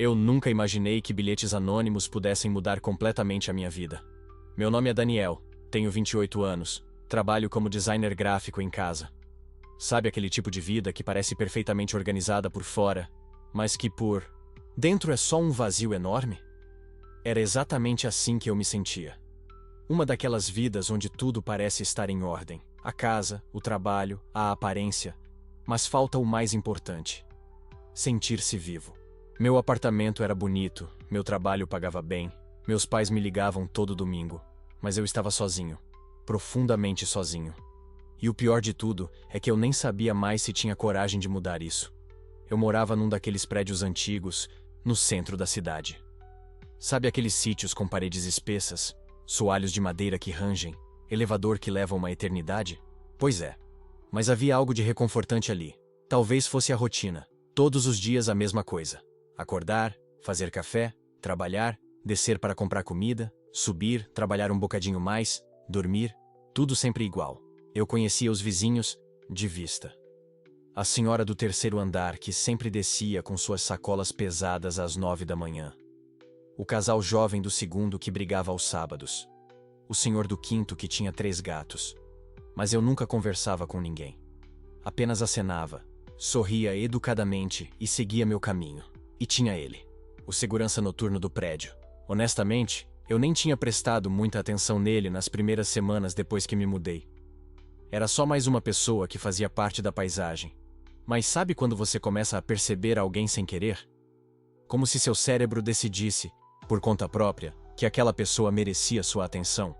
Eu nunca imaginei que bilhetes anônimos pudessem mudar completamente a minha vida. Meu nome é Daniel, tenho 28 anos, trabalho como designer gráfico em casa. Sabe aquele tipo de vida que parece perfeitamente organizada por fora, mas que por dentro é só um vazio enorme? Era exatamente assim que eu me sentia. Uma daquelas vidas onde tudo parece estar em ordem. A casa, o trabalho, a aparência. Mas falta o mais importante: sentir-se vivo. Meu apartamento era bonito, meu trabalho pagava bem, meus pais me ligavam todo domingo, mas eu estava sozinho, profundamente sozinho. E o pior de tudo é que eu nem sabia mais se tinha coragem de mudar isso. Eu morava num daqueles prédios antigos, no centro da cidade. Sabe aqueles sítios com paredes espessas, soalhos de madeira que rangem, elevador que leva uma eternidade? Pois é. Mas havia algo de reconfortante ali. Talvez fosse a rotina. Todos os dias a mesma coisa. Acordar, fazer café, trabalhar, descer para comprar comida, subir, trabalhar um bocadinho mais, dormir, tudo sempre igual. Eu conhecia os vizinhos, de vista. A senhora do terceiro andar que sempre descia com suas sacolas pesadas às 9 da manhã. O casal jovem do segundo que brigava aos sábados. O senhor do quinto que tinha 3 gatos. Mas eu nunca conversava com ninguém. Apenas acenava, sorria educadamente e seguia meu caminho. E tinha ele, o segurança noturno do prédio. Honestamente, eu nem tinha prestado muita atenção nele nas primeiras semanas depois que me mudei. Era só mais uma pessoa que fazia parte da paisagem. Mas sabe quando você começa a perceber alguém sem querer? Como se seu cérebro decidisse, por conta própria, que aquela pessoa merecia sua atenção.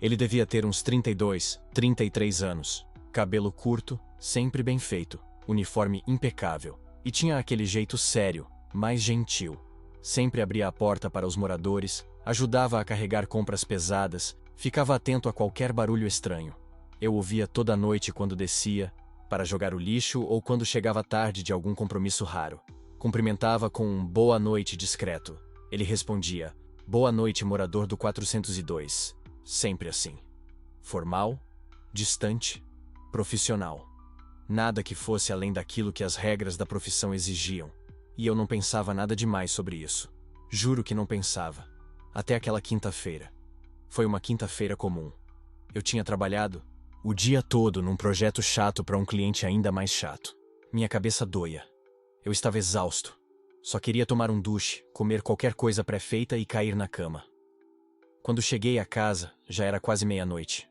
Ele devia ter uns 32, 33 anos, cabelo curto, sempre bem feito, uniforme impecável, e tinha aquele jeito sério, mais gentil. Sempre abria a porta para os moradores, ajudava a carregar compras pesadas, ficava atento a qualquer barulho estranho. Eu ouvia toda noite quando descia, para jogar o lixo ou quando chegava tarde de algum compromisso raro. Cumprimentava com um boa noite discreto. Ele respondia, boa noite, morador do 402. Sempre assim. Formal, distante, profissional. Nada que fosse além daquilo que as regras da profissão exigiam. E eu não pensava nada demais sobre isso. Juro que não pensava. Até aquela quinta-feira. Foi uma quinta-feira comum. Eu tinha trabalhado o dia todo num projeto chato para um cliente ainda mais chato. Minha cabeça doía. Eu estava exausto. Só queria tomar um duche, comer qualquer coisa pré-feita e cair na cama. Quando cheguei à casa, já era quase meia-noite.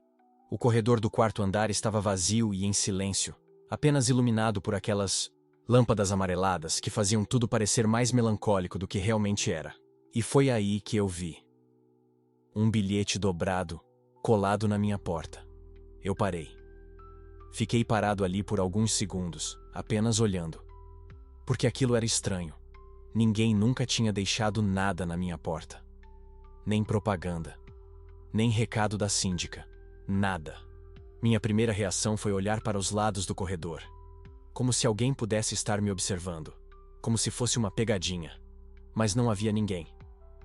O corredor do quarto andar estava vazio e em silêncio, apenas iluminado por aquelas lâmpadas amareladas que faziam tudo parecer mais melancólico do que realmente era. E foi aí que eu vi um bilhete dobrado, colado na minha porta. Eu parei. Fiquei parado ali por alguns segundos, apenas olhando. Porque aquilo era estranho. Ninguém nunca tinha deixado nada na minha porta. Nem propaganda. Nem recado da síndica. Nada. Minha primeira reação foi olhar para os lados do corredor. Como se alguém pudesse estar me observando. Como se fosse uma pegadinha. Mas não havia ninguém.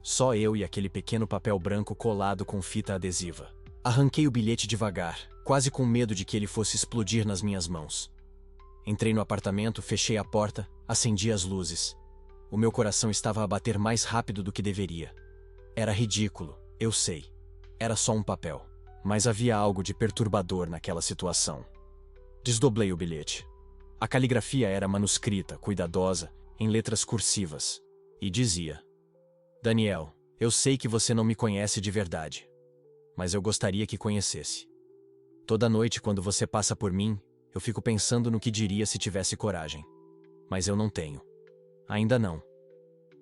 Só eu e aquele pequeno papel branco colado com fita adesiva. Arranquei o bilhete devagar, quase com medo de que ele fosse explodir nas minhas mãos. Entrei no apartamento, fechei a porta, acendi as luzes. O meu coração estava a bater mais rápido do que deveria. Era ridículo, eu sei. Era só um papel. Mas havia algo de perturbador naquela situação. Desdoblei o bilhete. A caligrafia era manuscrita, cuidadosa, em letras cursivas. E dizia: Daniel, eu sei que você não me conhece de verdade. Mas eu gostaria que conhecesse. Toda noite, quando você passa por mim, eu fico pensando no que diria se tivesse coragem. Mas eu não tenho. Ainda não.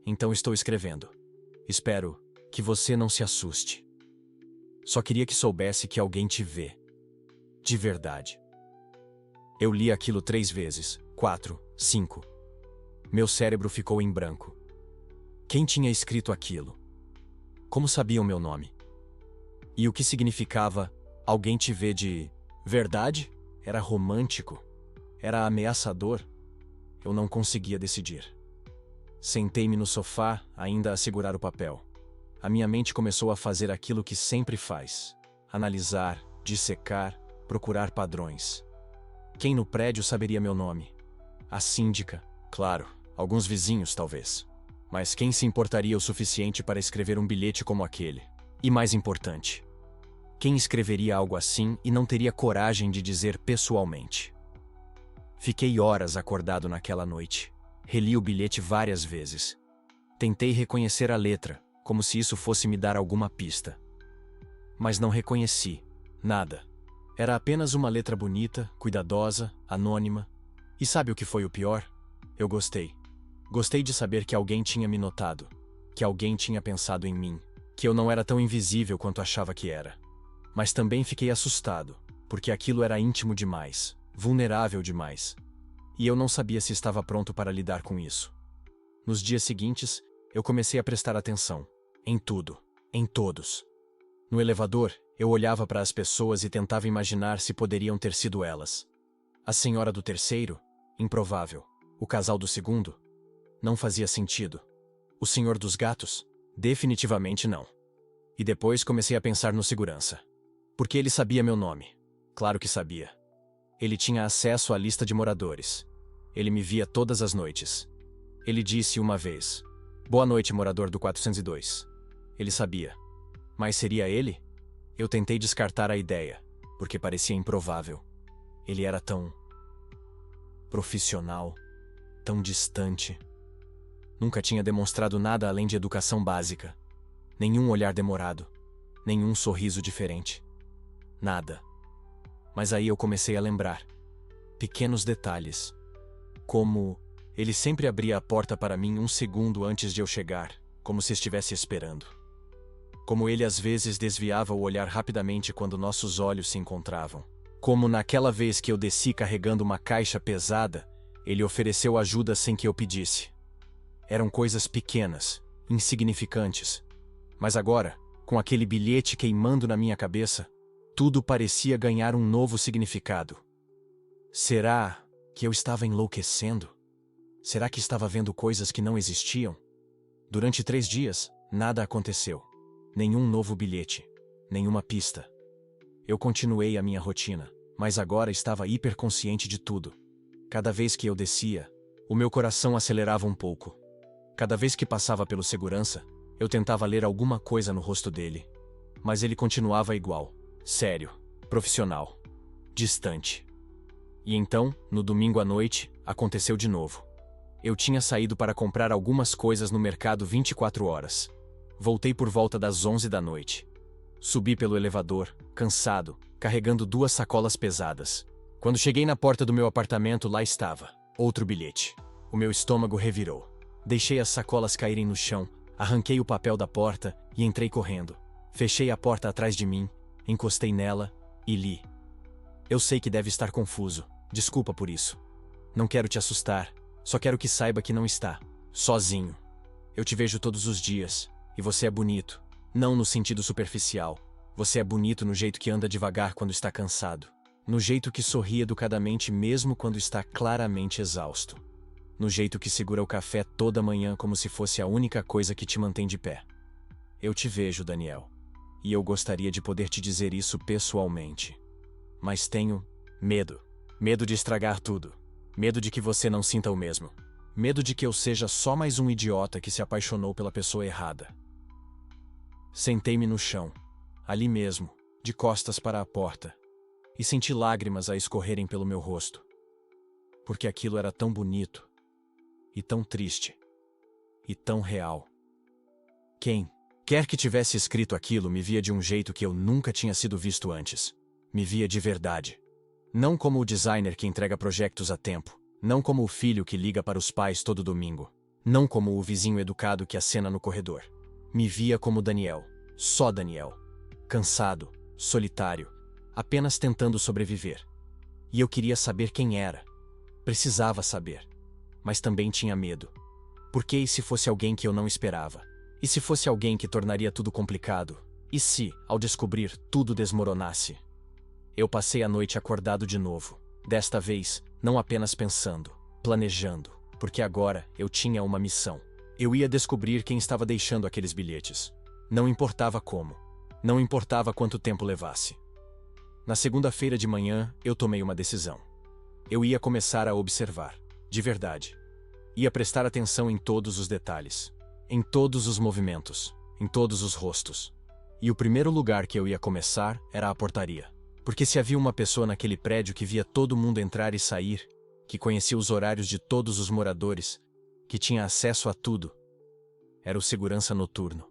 Então estou escrevendo. Espero que você não se assuste. Só queria que soubesse que alguém te vê. De verdade. Eu li aquilo 3 vezes, 4, 5. Meu cérebro ficou em branco. Quem tinha escrito aquilo? Como sabiam meu nome? E o que significava alguém te vê de verdade? Era romântico? Era ameaçador? Eu não conseguia decidir. Sentei-me no sofá, ainda a segurar o papel. A minha mente começou a fazer aquilo que sempre faz: analisar, dissecar, procurar padrões. Quem no prédio saberia meu nome? A síndica, claro, alguns vizinhos talvez. Mas quem se importaria o suficiente para escrever um bilhete como aquele? E mais importante, quem escreveria algo assim e não teria coragem de dizer pessoalmente? Fiquei horas acordado naquela noite. Reli o bilhete várias vezes. Tentei reconhecer a letra, como se isso fosse me dar alguma pista. Mas não reconheci nada. Era apenas uma letra bonita, cuidadosa, anônima. E sabe o que foi o pior? Eu gostei. Gostei de saber que alguém tinha me notado, que alguém tinha pensado em mim, que eu não era tão invisível quanto achava que era. Mas também fiquei assustado, porque aquilo era íntimo demais, vulnerável demais. E eu não sabia se estava pronto para lidar com isso. Nos dias seguintes, eu comecei a prestar atenção. Em tudo. Em todos. No elevador, eu olhava para as pessoas e tentava imaginar se poderiam ter sido elas. A senhora do terceiro? Improvável. O casal do segundo? Não fazia sentido. O senhor dos gatos? Definitivamente não. E depois comecei a pensar no segurança. Porque ele sabia meu nome. Claro que sabia. Ele tinha acesso à lista de moradores. Ele me via todas as noites. Ele disse uma vez: "Boa noite, morador do 402." Ele sabia. Mas seria ele? Eu tentei descartar a ideia, porque parecia improvável. Ele era tão profissional, tão distante. Nunca tinha demonstrado nada além de educação básica. Nenhum olhar demorado, nenhum sorriso diferente. Nada. Mas aí eu comecei a lembrar. Pequenos detalhes. Como ele sempre abria a porta para mim um segundo antes de eu chegar, como se estivesse esperando. Como ele às vezes desviava o olhar rapidamente quando nossos olhos se encontravam. Como naquela vez que eu desci carregando uma caixa pesada, ele ofereceu ajuda sem que eu pedisse. Eram coisas pequenas, insignificantes. Mas agora, com aquele bilhete queimando na minha cabeça, tudo parecia ganhar um novo significado. Será que eu estava enlouquecendo? Será que estava vendo coisas que não existiam? Durante 3 dias, nada aconteceu. Nenhum novo bilhete, nenhuma pista. Eu continuei a minha rotina, mas agora estava hiperconsciente de tudo. Cada vez que eu descia, o meu coração acelerava um pouco. Cada vez que passava pelo segurança, eu tentava ler alguma coisa no rosto dele. Mas ele continuava igual, sério, profissional, distante. E então, no domingo à noite, aconteceu de novo. Eu tinha saído para comprar algumas coisas no mercado 24 horas. Voltei por volta das 11 da noite. Subi pelo elevador, cansado, carregando 2 sacolas pesadas. Quando cheguei na porta do meu apartamento, lá estava, outro bilhete. O meu estômago revirou. Deixei as sacolas caírem no chão, arranquei o papel da porta e entrei correndo. Fechei a porta atrás de mim, encostei nela e li. Eu sei que deve estar confuso, desculpa por isso. Não quero te assustar, só quero que saiba que não está sozinho. Eu te vejo todos os dias, e você é bonito. Não no sentido superficial. Você é bonito no jeito que anda devagar quando está cansado. No jeito que sorri educadamente mesmo quando está claramente exausto. No jeito que segura o café toda manhã como se fosse a única coisa que te mantém de pé. Eu te vejo, Daniel. E eu gostaria de poder te dizer isso pessoalmente. Mas tenho medo. Medo de estragar tudo. Medo de que você não sinta o mesmo. Medo de que eu seja só mais um idiota que se apaixonou pela pessoa errada. Sentei-me no chão, ali mesmo, de costas para a porta, e senti lágrimas a escorrerem pelo meu rosto. Porque aquilo era tão bonito, e tão triste, e tão real. Quem quer que tivesse escrito aquilo me via de um jeito que eu nunca tinha sido visto antes. Me via de verdade. Não como o designer que entrega projetos a tempo. Não como o filho que liga para os pais todo domingo. Não como o vizinho educado que acena no corredor. Me via como Daniel. Só Daniel. Cansado, solitário, apenas tentando sobreviver. E eu queria saber quem era. Precisava saber. Mas também tinha medo. Porque e se fosse alguém que eu não esperava? E se fosse alguém que tornaria tudo complicado? E se, ao descobrir, tudo desmoronasse? Eu passei a noite acordado de novo. Desta vez, não apenas pensando, planejando, porque agora eu tinha uma missão. Eu ia descobrir quem estava deixando aqueles bilhetes. Não importava como. Não importava quanto tempo levasse. Na segunda-feira de manhã, eu tomei uma decisão. Eu ia começar a observar, de verdade. Ia prestar atenção em todos os detalhes. em todos os movimentos, em todos os rostos. E o primeiro lugar que eu ia começar era a portaria. Porque se havia uma pessoa naquele prédio que via todo mundo entrar e sair, que conhecia os horários de todos os moradores, que tinha acesso a tudo, era o segurança noturno.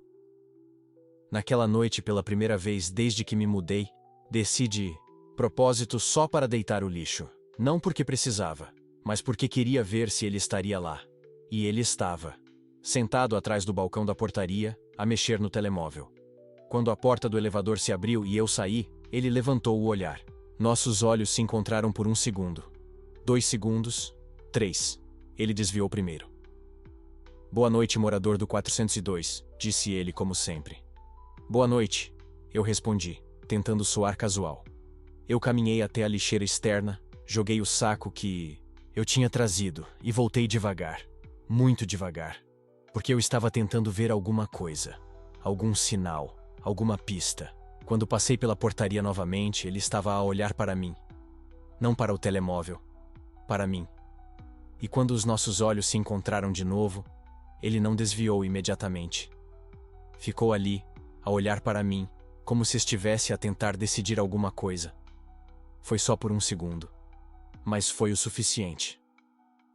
Naquela noite, pela primeira vez desde que me mudei, desci de propósito só para deitar o lixo. Não porque precisava, mas porque queria ver se ele estaria lá. E ele estava, sentado atrás do balcão da portaria, a mexer no telemóvel. Quando a porta do elevador se abriu e eu saí, ele levantou o olhar. Nossos olhos se encontraram por 1 segundo. 2 segundos. 3. Ele desviou primeiro. Boa noite, morador do 402, disse ele como sempre. Boa noite, eu respondi, tentando soar casual. Eu caminhei até a lixeira externa, joguei o saco que eu tinha trazido e voltei devagar, muito devagar, porque eu estava tentando ver alguma coisa, algum sinal, alguma pista. Quando passei pela portaria novamente, ele estava a olhar para mim. Não para o telemóvel, para mim. E quando os nossos olhos se encontraram de novo, ele não desviou imediatamente. Ficou ali, a olhar para mim, como se estivesse a tentar decidir alguma coisa. Foi só por 1 segundo. Mas foi o suficiente.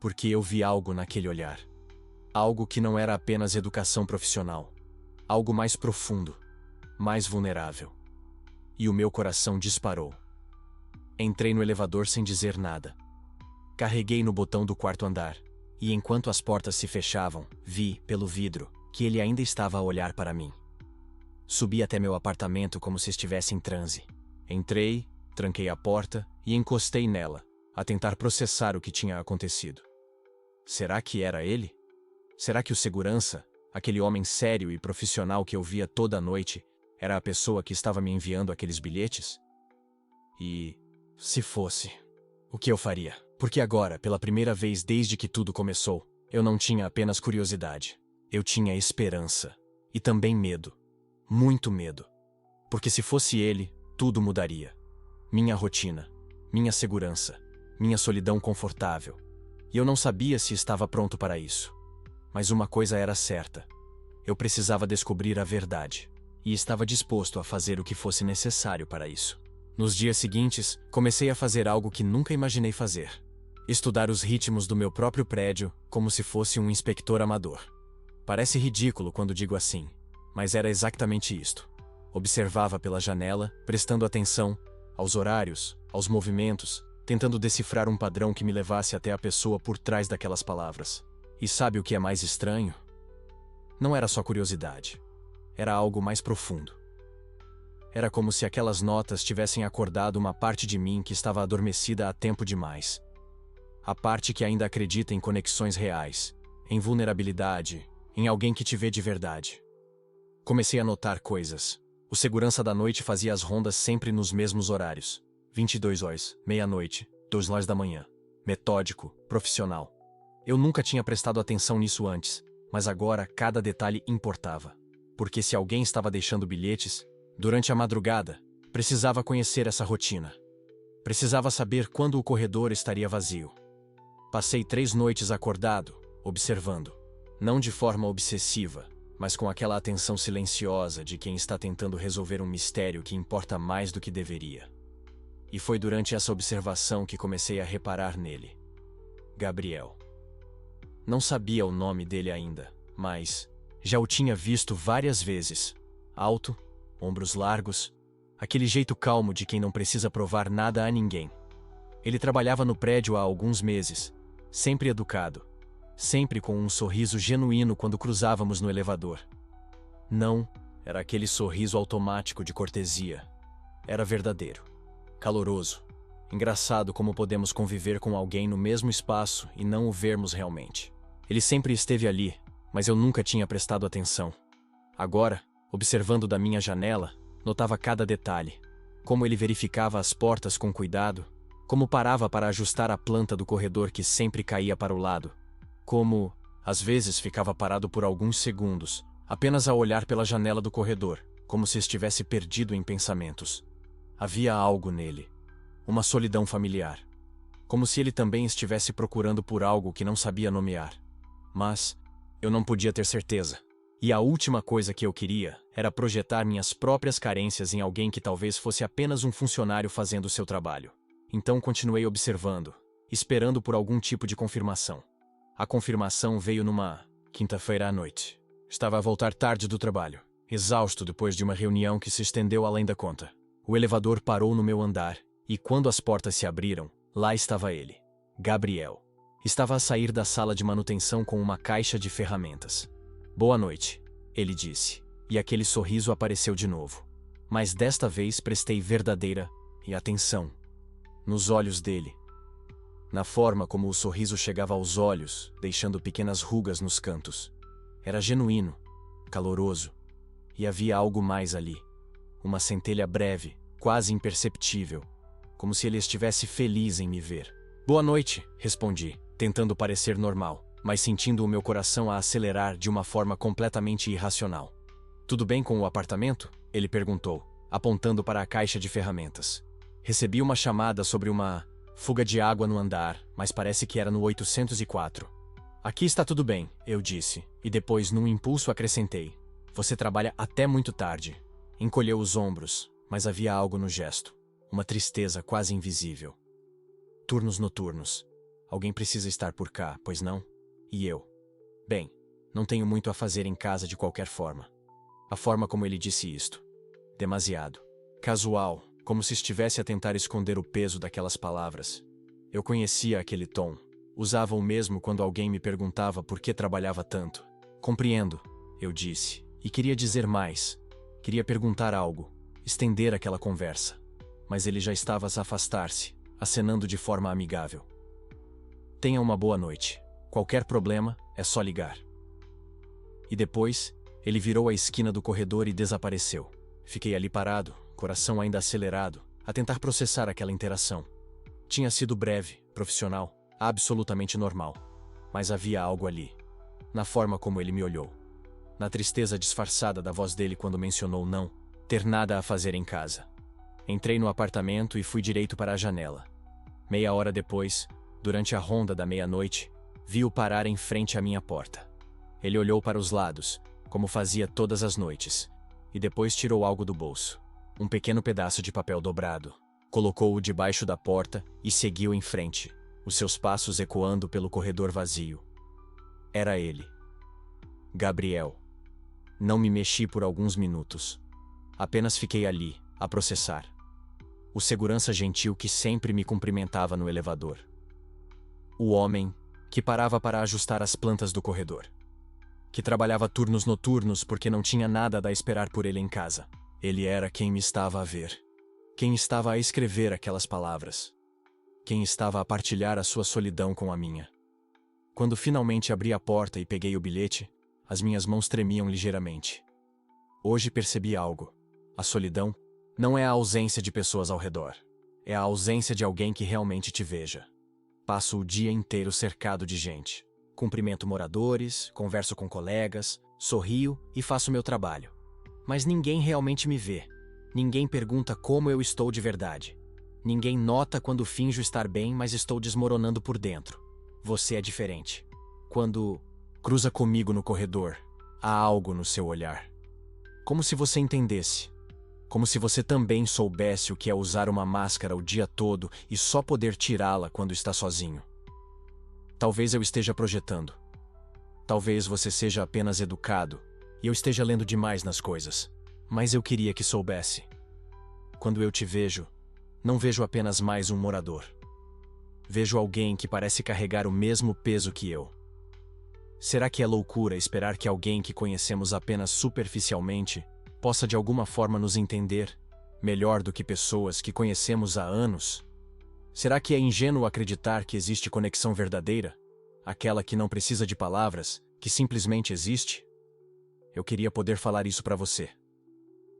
Porque eu vi algo naquele olhar. Algo que não era apenas educação profissional. Algo mais profundo, mais vulnerável. E o meu coração disparou. Entrei no elevador sem dizer nada. Carreguei no botão do quarto andar, e enquanto as portas se fechavam, vi, pelo vidro, que ele ainda estava a olhar para mim. Subi até meu apartamento como se estivesse em transe. Entrei, tranquei a porta e encostei nela, a tentar processar o que tinha acontecido. Será que era ele? Será que o segurança, aquele homem sério e profissional que eu via toda a noite, era a pessoa que estava me enviando aqueles bilhetes? E, se fosse, o que eu faria? Porque agora, pela primeira vez desde que tudo começou, eu não tinha apenas curiosidade. Eu tinha esperança. E também medo. Muito medo. Porque se fosse ele, tudo mudaria. Minha rotina, minha segurança, minha solidão confortável. E eu não sabia se estava pronto para isso. Mas uma coisa era certa. Eu precisava descobrir a verdade. E estava disposto a fazer o que fosse necessário para isso. Nos dias seguintes, comecei a fazer algo que nunca imaginei fazer. Estudar os ritmos do meu próprio prédio como se fosse um inspetor amador. Parece ridículo quando digo assim, mas era exatamente isto. Observava pela janela, prestando atenção aos horários, aos movimentos, tentando decifrar um padrão que me levasse até a pessoa por trás daquelas palavras. E sabe o que é mais estranho? Não era só curiosidade. Era algo mais profundo. Era como se aquelas notas tivessem acordado uma parte de mim que estava adormecida há tempo demais. A parte que ainda acredita em conexões reais, em vulnerabilidade, em alguém que te vê de verdade. Comecei a notar coisas. O segurança da noite fazia as rondas sempre nos mesmos horários. 22 horas, meia-noite, 2 horas da manhã. Metódico, profissional. Eu nunca tinha prestado atenção nisso antes, mas agora cada detalhe importava. Porque se alguém estava deixando bilhetes, durante a madrugada, precisava conhecer essa rotina. Precisava saber quando o corredor estaria vazio. Passei 3 noites acordado, observando. Não de forma obsessiva, mas com aquela atenção silenciosa de quem está tentando resolver um mistério que importa mais do que deveria. E foi durante essa observação que comecei a reparar nele. Gabriel. Não sabia o nome dele ainda, mas já o tinha visto várias vezes. Alto, ombros largos, aquele jeito calmo de quem não precisa provar nada a ninguém. Ele trabalhava no prédio há alguns meses, sempre educado, sempre com um sorriso genuíno quando cruzávamos no elevador. Não era aquele sorriso automático de cortesia. Era verdadeiro, caloroso, engraçado como podemos conviver com alguém no mesmo espaço e não o vermos realmente. Ele sempre esteve ali, mas eu nunca tinha prestado atenção. Agora, observando da minha janela, notava cada detalhe. Como ele verificava as portas com cuidado, como parava para ajustar a planta do corredor que sempre caía para o lado, como, às vezes, ficava parado por alguns segundos, apenas a olhar pela janela do corredor, como se estivesse perdido em pensamentos. Havia algo nele, uma solidão familiar, como se ele também estivesse procurando por algo que não sabia nomear. Mas eu não podia ter certeza. E a última coisa que eu queria era projetar minhas próprias carências em alguém que talvez fosse apenas um funcionário fazendo o seu trabalho. Então continuei observando, esperando por algum tipo de confirmação. A confirmação veio numa quinta-feira à noite. Estava a voltar tarde do trabalho, exausto depois de uma reunião que se estendeu além da conta. O elevador parou no meu andar, e quando as portas se abriram, lá estava ele, Gabriel. Estava a sair da sala de manutenção com uma caixa de ferramentas. Boa noite, ele disse, e aquele sorriso apareceu de novo. Mas desta vez prestei verdadeira atenção nos olhos dele. Na forma como o sorriso chegava aos olhos, deixando pequenas rugas nos cantos. Era genuíno, caloroso, e havia algo mais ali. Uma centelha breve, quase imperceptível, como se ele estivesse feliz em me ver. Boa noite, respondi, tentando parecer normal, mas sentindo o meu coração a acelerar de uma forma completamente irracional. Tudo bem com o apartamento? Ele perguntou, apontando para a caixa de ferramentas. Recebi uma chamada sobre uma fuga de água no andar, mas parece que era no 804. Aqui está tudo bem, eu disse, e depois, num impulso, acrescentei. Você trabalha até muito tarde. Encolheu os ombros, mas havia algo no gesto. Uma tristeza quase invisível. Turnos noturnos. Alguém precisa estar por cá, pois não? E eu? Bem, não tenho muito a fazer em casa de qualquer forma. A forma como ele disse isto. Demasiado. Casual, como se estivesse a tentar esconder o peso daquelas palavras. Eu conhecia aquele tom. Usava o mesmo quando alguém me perguntava por que trabalhava tanto. Compreendo, eu disse, e queria dizer mais. Queria perguntar algo, estender aquela conversa. Mas ele já estava a se afastar-se, acenando de forma amigável. Tenha uma boa noite. Qualquer problema, é só ligar. E depois, ele virou a esquina do corredor e desapareceu. Fiquei ali parado, coração ainda acelerado, a tentar processar aquela interação. Tinha sido breve, profissional, absolutamente normal. Mas havia algo ali. Na forma como ele me olhou. Na tristeza disfarçada da voz dele quando mencionou não ter nada a fazer em casa. Entrei no apartamento e fui direito para a janela. Meia hora depois, durante a ronda da meia-noite, vi-o parar em frente à minha porta. Ele olhou para os lados, como fazia todas as noites, e depois tirou algo do bolso. Um pequeno pedaço de papel dobrado. Colocou-o debaixo da porta e seguiu em frente, os seus passos ecoando pelo corredor vazio. Era ele. Gabriel. Não me mexi por alguns minutos. Apenas fiquei ali, a processar. O segurança gentil que sempre me cumprimentava no elevador. O homem que parava para ajustar as plantas do corredor. Que trabalhava turnos noturnos porque não tinha nada a esperar por ele em casa. Ele era quem me estava a ver. Quem estava a escrever aquelas palavras. Quem estava a partilhar a sua solidão com a minha. Quando finalmente abri a porta e peguei o bilhete, as minhas mãos tremiam ligeiramente. Hoje percebi algo. A solidão não é a ausência de pessoas ao redor. É a ausência de alguém que realmente te veja. Passo o dia inteiro cercado de gente. Cumprimento moradores, converso com colegas, sorrio e faço meu trabalho. Mas ninguém realmente me vê. Ninguém pergunta como eu estou de verdade. Ninguém nota quando finjo estar bem, mas estou desmoronando por dentro. Você é diferente. Quando cruza comigo no corredor, há algo no seu olhar. Como se você entendesse. Como se você também soubesse o que é usar uma máscara o dia todo e só poder tirá-la quando está sozinho. Talvez eu esteja projetando. Talvez você seja apenas educado e eu esteja lendo demais nas coisas. Mas eu queria que soubesse. Quando eu te vejo, não vejo apenas mais um morador. Vejo alguém que parece carregar o mesmo peso que eu. Será que é loucura esperar que alguém que conhecemos apenas superficialmente possa de alguma forma nos entender melhor do que pessoas que conhecemos há anos? Será que é ingênuo acreditar que existe conexão verdadeira? Aquela que não precisa de palavras, que simplesmente existe? Eu queria poder falar isso para você.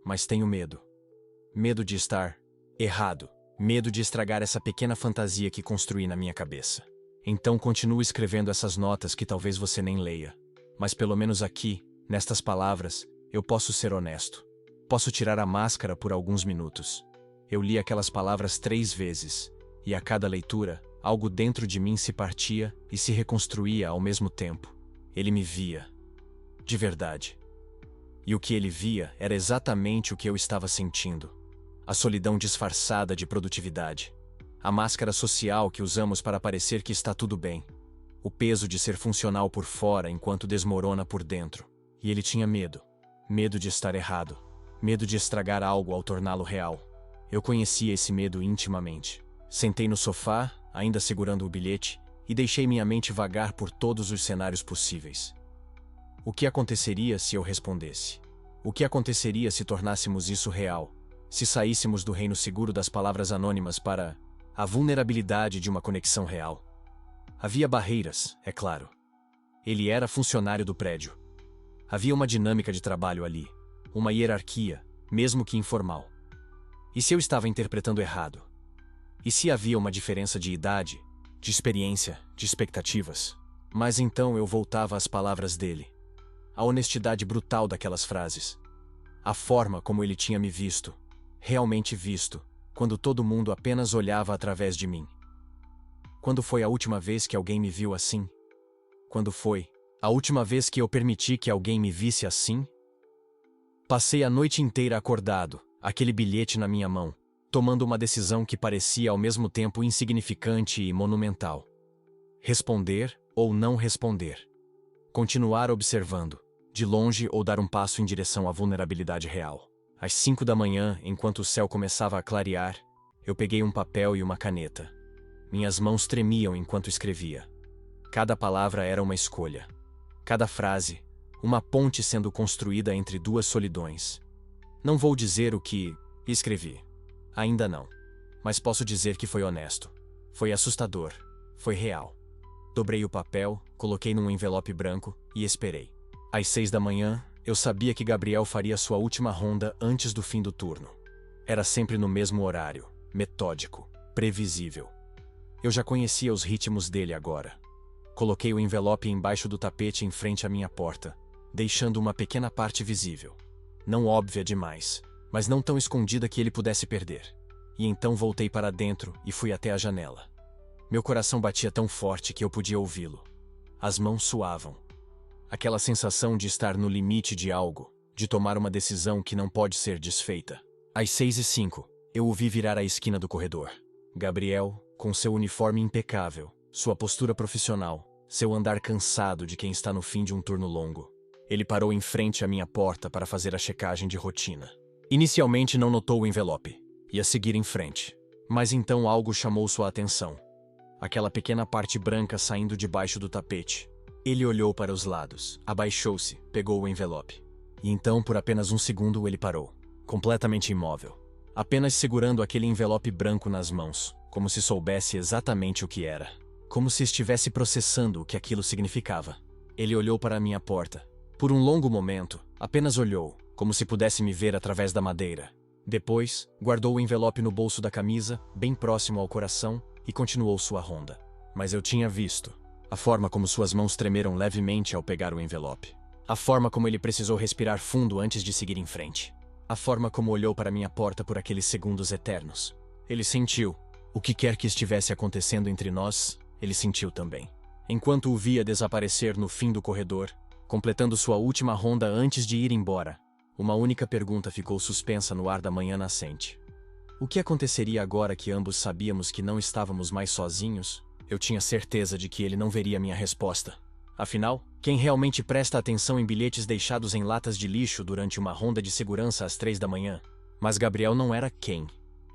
Mas tenho medo. Medo de estar errado. Medo de estragar essa pequena fantasia que construí na minha cabeça. Então continuo escrevendo essas notas que talvez você nem leia. Mas pelo menos aqui, nestas palavras, eu posso ser honesto. Posso tirar a máscara por alguns minutos. Eu li aquelas palavras 3 vezes, e a cada leitura, algo dentro de mim se partia e se reconstruía ao mesmo tempo. Ele me via. De verdade. E o que ele via era exatamente o que eu estava sentindo. A solidão disfarçada de produtividade. A máscara social que usamos para parecer que está tudo bem. O peso de ser funcional por fora enquanto desmorona por dentro. E ele tinha medo. Medo de estar errado. Medo de estragar algo ao torná-lo real. Eu conhecia esse medo intimamente. Sentei no sofá, ainda segurando o bilhete, e deixei minha mente vagar por todos os cenários possíveis. O que aconteceria se eu respondesse? O que aconteceria se tornássemos isso real? Se saíssemos do reino seguro das palavras anônimas para a vulnerabilidade de uma conexão real? Havia barreiras, é claro. Ele era funcionário do prédio. Havia uma dinâmica de trabalho ali, uma hierarquia, mesmo que informal. E se eu estava interpretando errado? E se havia uma diferença de idade, de experiência, de expectativas? Mas então eu voltava às palavras dele. A honestidade brutal daquelas frases. A forma como ele tinha me visto, realmente visto, quando todo mundo apenas olhava através de mim. Quando foi a última vez que alguém me viu assim? Quando foi a última vez que eu permiti que alguém me visse assim? Passei a noite inteira acordado, aquele bilhete na minha mão, tomando uma decisão que parecia ao mesmo tempo insignificante e monumental. Responder ou não responder. Continuar observando, de longe ou dar um passo em direção à vulnerabilidade real. Às 5 da manhã, enquanto o céu começava a clarear, eu peguei um papel e uma caneta. Minhas mãos tremiam enquanto escrevia. Cada palavra era uma escolha. Cada frase, uma ponte sendo construída entre duas solidões. Não vou dizer o que escrevi. Ainda não. Mas posso dizer que foi honesto. Foi assustador. Foi real. Dobrei o papel, coloquei num envelope branco e esperei. Às 6 da manhã, eu sabia que Gabriel faria sua última ronda antes do fim do turno. Era sempre no mesmo horário, metódico, previsível. Eu já conhecia os ritmos dele agora. Coloquei o envelope embaixo do tapete em frente à minha porta, deixando uma pequena parte visível. Não óbvia demais, mas não tão escondida que ele pudesse perder. E então voltei para dentro e fui até a janela. Meu coração batia tão forte que eu podia ouvi-lo. As mãos suavam. Aquela sensação de estar no limite de algo, de tomar uma decisão que não pode ser desfeita. Às 6h05, eu o vi virar a esquina do corredor. Gabriel, com seu uniforme impecável, sua postura profissional, seu andar cansado de quem está no fim de um turno longo. Ele parou em frente à minha porta para fazer a checagem de rotina. Inicialmente não notou o envelope. Ia seguir em frente. Mas então algo chamou sua atenção. Aquela pequena parte branca saindo debaixo do tapete. Ele olhou para os lados, abaixou-se, pegou o envelope. E então, por apenas um segundo, ele parou, completamente imóvel, apenas segurando aquele envelope branco nas mãos, como se soubesse exatamente o que era. Como se estivesse processando o que aquilo significava. Ele olhou para a minha porta. Por um longo momento, apenas olhou, como se pudesse me ver através da madeira. Depois, guardou o envelope no bolso da camisa, bem próximo ao coração, e continuou sua ronda. Mas eu tinha visto a forma como suas mãos tremeram levemente ao pegar o envelope. A forma como ele precisou respirar fundo antes de seguir em frente. A forma como olhou para minha porta por aqueles segundos eternos. Ele sentiu. O que quer que estivesse acontecendo entre nós, ele sentiu também. Enquanto o via desaparecer no fim do corredor, completando sua última ronda antes de ir embora, uma única pergunta ficou suspensa no ar da manhã nascente. O que aconteceria agora que ambos sabíamos que não estávamos mais sozinhos? Eu tinha certeza de que ele não veria minha resposta. Afinal, quem realmente presta atenção em bilhetes deixados em latas de lixo durante uma ronda de segurança às 3 da manhã? Mas Gabriel não era quem.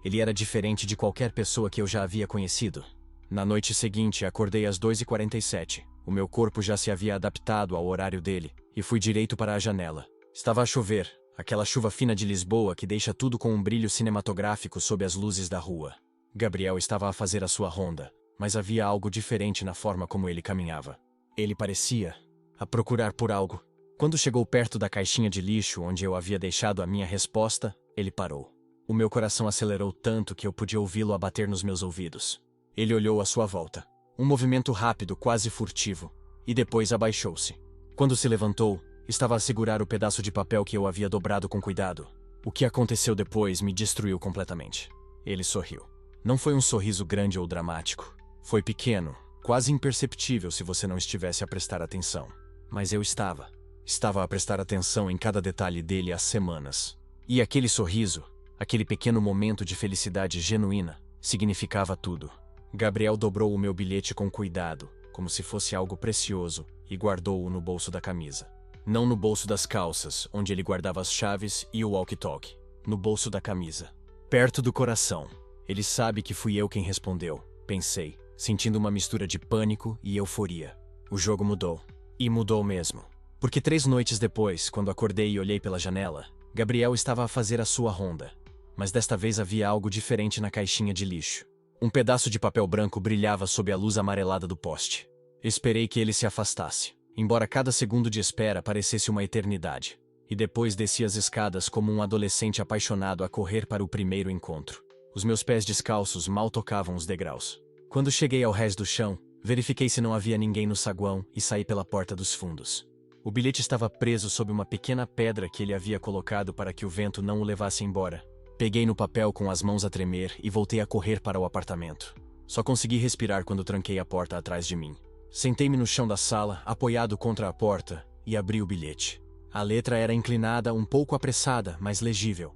Ele era diferente de qualquer pessoa que eu já havia conhecido. Na noite seguinte, acordei às 2h47. O meu corpo já se havia adaptado ao horário dele, e fui direito para a janela. Estava a chover, aquela chuva fina de Lisboa que deixa tudo com um brilho cinematográfico sob as luzes da rua. Gabriel estava a fazer a sua ronda, mas havia algo diferente na forma como ele caminhava. Ele parecia a procurar por algo. Quando chegou perto da caixinha de lixo onde eu havia deixado a minha resposta, ele parou. O meu coração acelerou tanto que eu podia ouvi-lo a bater nos meus ouvidos. Ele olhou à sua volta. Um movimento rápido, quase furtivo, e depois abaixou-se. Quando se levantou, estava a segurar o pedaço de papel que eu havia dobrado com cuidado. O que aconteceu depois me destruiu completamente. Ele sorriu. Não foi um sorriso grande ou dramático. Foi pequeno, quase imperceptível se você não estivesse a prestar atenção. Mas eu estava. Estava a prestar atenção em cada detalhe dele há semanas. E aquele sorriso, aquele pequeno momento de felicidade genuína, significava tudo. Gabriel dobrou o meu bilhete com cuidado, como se fosse algo precioso, e guardou-o no bolso da camisa. Não no bolso das calças, onde ele guardava as chaves e o walkie-talkie. No bolso da camisa. Perto do coração. Ele sabe que fui eu quem respondeu, pensei, sentindo uma mistura de pânico e euforia. O jogo mudou. E mudou mesmo. Porque 3 noites depois, quando acordei e olhei pela janela, Gabriel estava a fazer a sua ronda. Mas desta vez havia algo diferente na caixinha de lixo. Um pedaço de papel branco brilhava sob a luz amarelada do poste. Esperei que ele se afastasse, embora cada segundo de espera parecesse uma eternidade. E depois desci as escadas como um adolescente apaixonado a correr para o primeiro encontro. Os meus pés descalços mal tocavam os degraus. Quando cheguei ao rés do chão, verifiquei se não havia ninguém no saguão e saí pela porta dos fundos. O bilhete estava preso sob uma pequena pedra que ele havia colocado para que o vento não o levasse embora. Peguei no papel com as mãos a tremer e voltei a correr para o apartamento. Só consegui respirar quando tranquei a porta atrás de mim. Sentei-me no chão da sala, apoiado contra a porta, e abri o bilhete. A letra era inclinada, um pouco apressada, mas legível.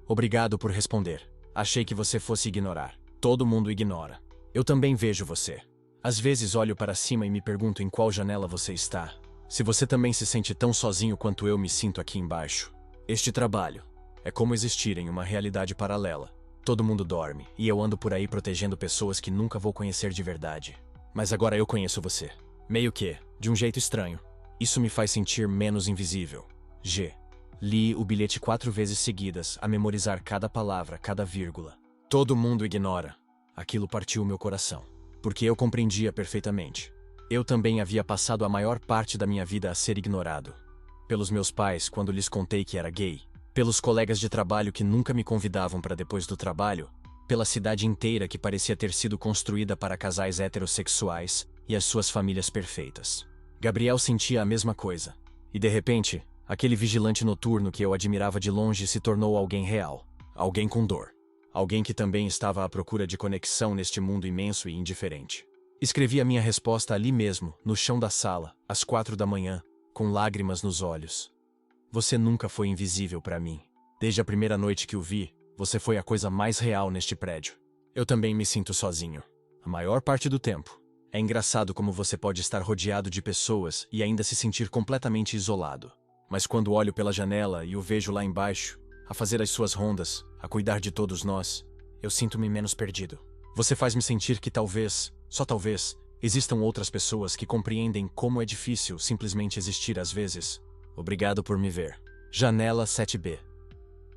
Obrigado por responder. Achei que você fosse ignorar. Todo mundo ignora. Eu também vejo você. Às vezes olho para cima e me pergunto em qual janela você está. Se você também se sente tão sozinho quanto eu me sinto aqui embaixo. Este trabalho é como existir em uma realidade paralela. Todo mundo dorme, e eu ando por aí protegendo pessoas que nunca vou conhecer de verdade. Mas agora eu conheço você. Meio que, de um jeito estranho. Isso me faz sentir menos invisível. G. Li o bilhete 4 vezes seguidas, a memorizar cada palavra, cada vírgula. Todo mundo ignora. Aquilo partiu meu coração. Porque eu compreendia perfeitamente. Eu também havia passado a maior parte da minha vida a ser ignorado. Pelos meus pais, quando lhes contei que era gay. Pelos colegas de trabalho que nunca me convidavam para depois do trabalho. Pela cidade inteira que parecia ter sido construída para casais heterossexuais e as suas famílias perfeitas. Gabriel sentia a mesma coisa. E de repente, aquele vigilante noturno que eu admirava de longe se tornou alguém real. Alguém com dor. Alguém que também estava à procura de conexão neste mundo imenso e indiferente. Escrevi a minha resposta ali mesmo, no chão da sala, às 4 da manhã, com lágrimas nos olhos. Você nunca foi invisível para mim. Desde a primeira noite que o vi, você foi a coisa mais real neste prédio. Eu também me sinto sozinho. A maior parte do tempo. É engraçado como você pode estar rodeado de pessoas e ainda se sentir completamente isolado. Mas quando olho pela janela e o vejo lá embaixo, a fazer as suas rondas, a cuidar de todos nós, eu sinto-me menos perdido. Você faz-me sentir que talvez, só talvez, existam outras pessoas que compreendem como é difícil simplesmente existir às vezes. Obrigado por me ver. Janela 7B.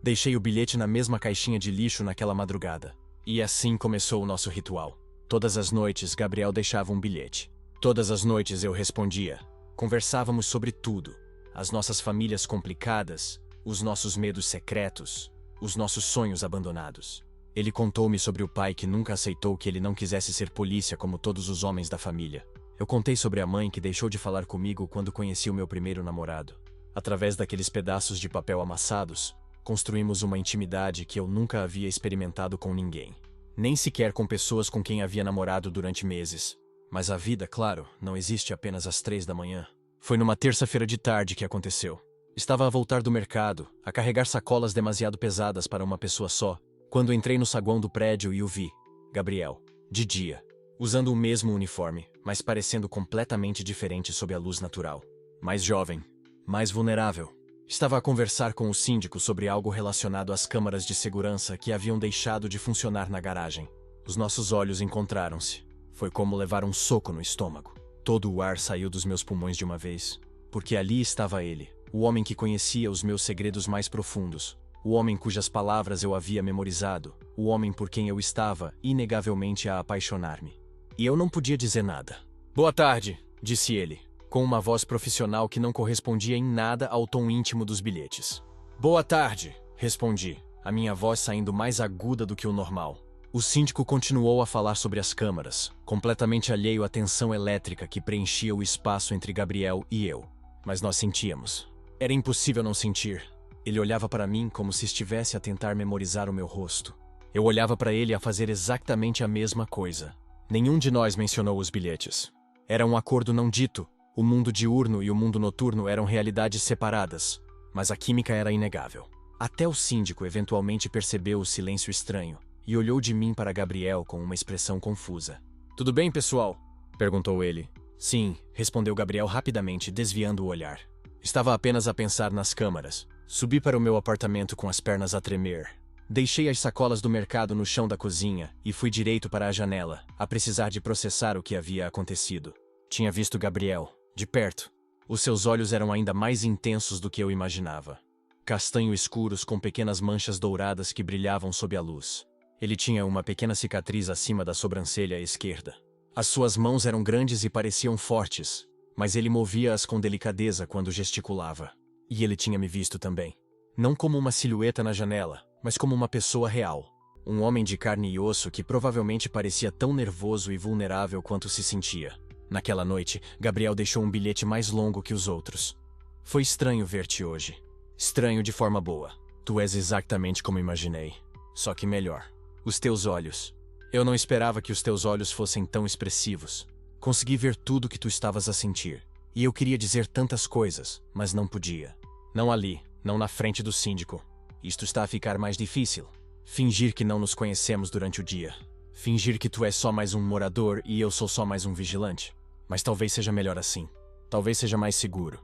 Deixei o bilhete na mesma caixinha de lixo naquela madrugada. E assim começou o nosso ritual. Todas as noites, Gabriel deixava um bilhete. Todas as noites eu respondia. Conversávamos sobre tudo. As nossas famílias complicadas, os nossos medos secretos, os nossos sonhos abandonados. Ele contou-me sobre o pai que nunca aceitou que ele não quisesse ser polícia como todos os homens da família. Eu contei sobre a mãe que deixou de falar comigo quando conheci o meu primeiro namorado. Através daqueles pedaços de papel amassados, construímos uma intimidade que eu nunca havia experimentado com ninguém. Nem sequer com pessoas com quem havia namorado durante meses. Mas a vida, claro, não existe apenas às 3 da manhã. Foi numa terça-feira de tarde que aconteceu. Estava a voltar do mercado, a carregar sacolas demasiado pesadas para uma pessoa só, quando entrei no saguão do prédio e o vi, Gabriel, de dia, usando o mesmo uniforme, mas parecendo completamente diferente sob a luz natural. Mais jovem, mais vulnerável. Estava a conversar com o síndico sobre algo relacionado às câmaras de segurança que haviam deixado de funcionar na garagem. Os nossos olhos encontraram-se. Foi como levar um soco no estômago. Todo o ar saiu dos meus pulmões de uma vez. Porque ali estava ele, o homem que conhecia os meus segredos mais profundos. O homem cujas palavras eu havia memorizado. O homem por quem eu estava, inegavelmente, a apaixonar-me. E eu não podia dizer nada. Boa tarde, disse ele, com uma voz profissional que não correspondia em nada ao tom íntimo dos bilhetes. Boa tarde, respondi, a minha voz saindo mais aguda do que o normal. O síndico continuou a falar sobre as câmaras, completamente alheio à tensão elétrica que preenchia o espaço entre Gabriel e eu. Mas nós sentíamos. Era impossível não sentir. Ele olhava para mim como se estivesse a tentar memorizar o meu rosto. Eu olhava para ele a fazer exatamente a mesma coisa. Nenhum de nós mencionou os bilhetes. Era um acordo não dito, O mundo diurno e o mundo noturno eram realidades separadas, mas a química era inegável. Até o síndico eventualmente percebeu o silêncio estranho e olhou de mim para Gabriel com uma expressão confusa. "Tudo bem, pessoal?" perguntou ele. "Sim", respondeu Gabriel rapidamente, desviando o olhar. Estava apenas a pensar nas câmaras. Subi para o meu apartamento com as pernas a tremer. Deixei as sacolas do mercado no chão da cozinha e fui direito para a janela, a precisar de processar o que havia acontecido. Tinha visto Gabriel, de perto. Os seus olhos eram ainda mais intensos do que eu imaginava. Castanho escuros com pequenas manchas douradas que brilhavam sob a luz. Ele tinha uma pequena cicatriz acima da sobrancelha esquerda. As suas mãos eram grandes e pareciam fortes, mas ele movia-as com delicadeza quando gesticulava. E ele tinha me visto também. Não como uma silhueta na janela, mas como uma pessoa real. Um homem de carne e osso que provavelmente parecia tão nervoso e vulnerável quanto se sentia. Naquela noite, Gabriel deixou um bilhete mais longo que os outros. "Foi estranho ver-te hoje. Estranho de forma boa. Tu és exatamente como imaginei. Só que melhor. Os teus olhos. Eu não esperava que os teus olhos fossem tão expressivos. Consegui ver tudo o que tu estavas a sentir. E eu queria dizer tantas coisas, mas não podia. Não ali, não na frente do síndico. Isto está a ficar mais difícil. Fingir que não nos conhecemos durante o dia. Fingir que tu és só mais um morador e eu sou só mais um vigilante. Mas talvez seja melhor assim. Talvez seja mais seguro.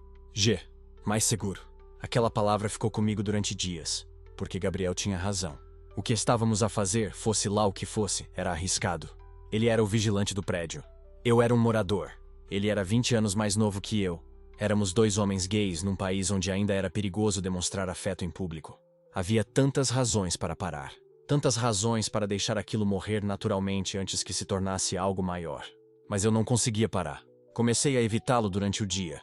Mais seguro. Aquela palavra ficou comigo durante dias, porque Gabriel tinha razão. O que estávamos a fazer, fosse lá o que fosse, era arriscado. Ele era o vigilante do prédio. Eu era um morador. Ele era 20 anos mais novo que eu. Éramos dois homens gays num país onde ainda era perigoso demonstrar afeto em público. Havia tantas razões para parar. Tantas razões para deixar aquilo morrer naturalmente antes que se tornasse algo maior. Mas eu não conseguia parar. Comecei a evitá-lo durante o dia.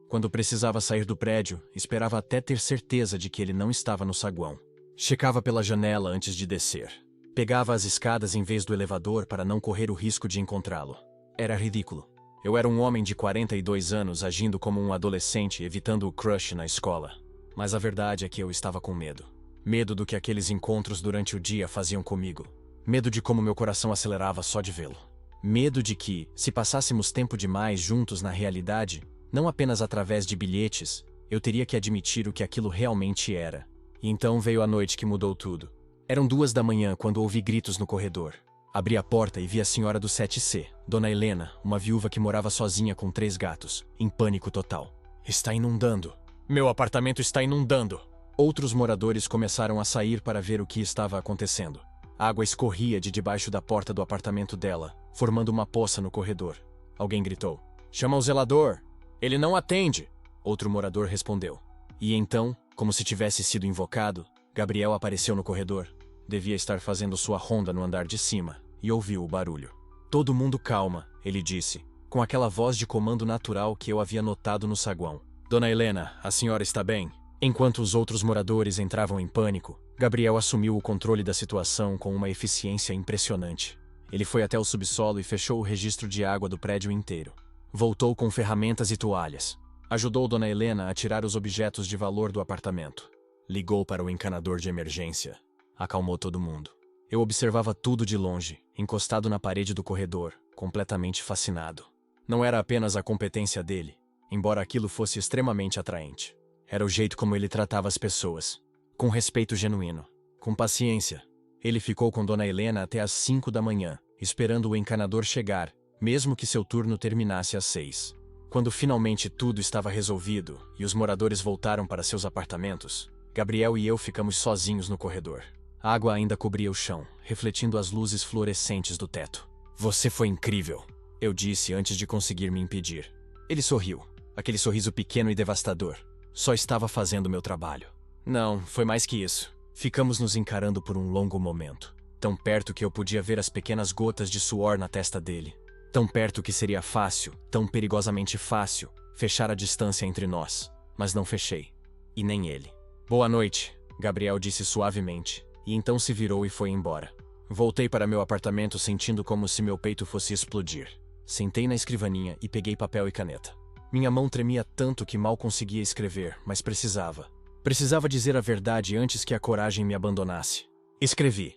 Quando precisava sair do prédio, esperava até ter certeza de que ele não estava no saguão. Checava pela janela antes de descer. Pegava as escadas em vez do elevador para não correr o risco de encontrá-lo. Era ridículo. Eu era um homem de 42 anos agindo como um adolescente, evitando o crush na escola. Mas a verdade é que eu estava com medo. Medo do que aqueles encontros durante o dia faziam comigo. Medo de como meu coração acelerava só de vê-lo. Medo de que, se passássemos tempo demais juntos na realidade, não apenas através de bilhetes, eu teria que admitir o que aquilo realmente era. E então veio a noite que mudou tudo. Eram 2 da manhã quando ouvi gritos no corredor. Abri a porta e vi a senhora do 7C, Dona Helena, uma viúva que morava sozinha com 3 gatos, em pânico total. "Está inundando. Meu apartamento está inundando." Outros moradores começaram a sair para ver o que estava acontecendo. A água escorria de debaixo da porta do apartamento dela, formando uma poça no corredor. Alguém gritou: "Chama o zelador! Ele não atende!" Outro morador respondeu. E então, como se tivesse sido invocado, Gabriel apareceu no corredor. Devia estar fazendo sua ronda no andar de cima, e ouviu o barulho. "Todo mundo calma", ele disse, com aquela voz de comando natural que eu havia notado no saguão. "Dona Helena, a senhora está bem?" Enquanto os outros moradores entravam em pânico, Gabriel assumiu o controle da situação com uma eficiência impressionante. Ele foi até o subsolo e fechou o registro de água do prédio inteiro. Voltou com ferramentas e toalhas. Ajudou Dona Helena a tirar os objetos de valor do apartamento. Ligou para o encanador de emergência. Acalmou todo mundo. Eu observava tudo de longe, encostado na parede do corredor, completamente fascinado. Não era apenas a competência dele, embora aquilo fosse extremamente atraente. Era o jeito como ele tratava as pessoas. Com respeito genuíno. Com paciência. Ele ficou com Dona Helena até às 5 da manhã, esperando o encanador chegar, mesmo que seu turno terminasse às 6. Quando finalmente tudo estava resolvido e os moradores voltaram para seus apartamentos, Gabriel e eu ficamos sozinhos no corredor. A água ainda cobria o chão, refletindo as luzes fluorescentes do teto. "Você foi incrível", eu disse antes de conseguir me impedir. Ele sorriu, aquele sorriso pequeno e devastador. Só estava fazendo meu trabalho. Não, foi mais que isso. Ficamos nos encarando por um longo momento. Tão perto que eu podia ver as pequenas gotas de suor na testa dele. Tão perto que seria fácil, tão perigosamente fácil, fechar a distância entre nós. Mas não fechei. E nem ele. "Boa noite", Gabriel disse suavemente, e então se virou e foi embora. Voltei para meu apartamento sentindo como se meu peito fosse explodir. Sentei na escrivaninha e peguei papel e caneta. Minha mão tremia tanto que mal conseguia escrever, mas precisava. Precisava dizer a verdade antes que a coragem me abandonasse. Escrevi: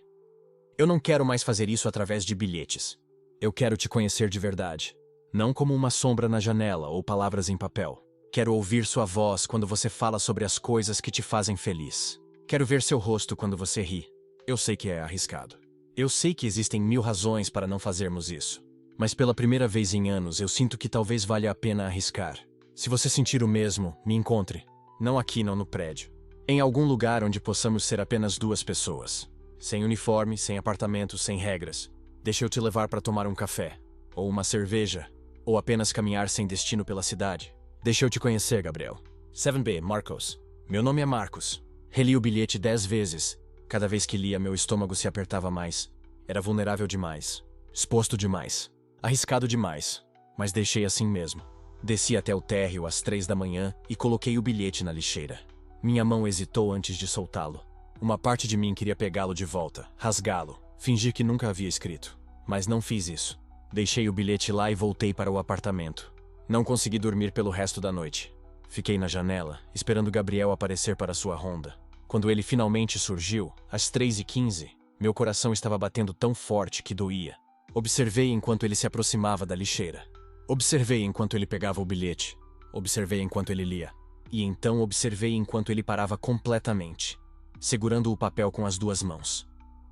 "Eu não quero mais fazer isso através de bilhetes. Eu quero te conhecer de verdade. Não como uma sombra na janela ou palavras em papel. Quero ouvir sua voz quando você fala sobre as coisas que te fazem feliz. Quero ver seu rosto quando você ri. Eu sei que é arriscado. Eu sei que existem 1000 razões para não fazermos isso. Mas pela primeira vez em anos, eu sinto que talvez valha a pena arriscar. Se você sentir o mesmo, me encontre. Não aqui, não no prédio. Em algum lugar onde possamos ser apenas 2 pessoas. Sem uniforme, sem apartamento, sem regras. Deixa eu te levar para tomar um café. Ou uma cerveja. Ou apenas caminhar sem destino pela cidade. Deixa eu te conhecer, Gabriel. 7B, Marcos. Meu nome é Marcos. Reli o bilhete 10 vezes. Cada vez que lia, meu estômago se apertava mais. Era vulnerável demais. Exposto demais. Arriscado demais. Mas deixei assim mesmo. Desci até o térreo às 3 da manhã e coloquei o bilhete na lixeira. Minha mão hesitou antes de soltá-lo. Uma parte de mim queria pegá-lo de volta, rasgá-lo, fingir que nunca havia escrito. Mas não fiz isso. Deixei o bilhete lá e voltei para o apartamento. Não consegui dormir pelo resto da noite. Fiquei na janela, esperando Gabriel aparecer para sua ronda. Quando ele finalmente surgiu, às 3h15, meu coração estava batendo tão forte que doía. Observei enquanto ele se aproximava da lixeira. Observei enquanto ele pegava o bilhete. Observei enquanto ele lia. E então observei enquanto ele parava completamente, segurando o papel com as 2 mãos.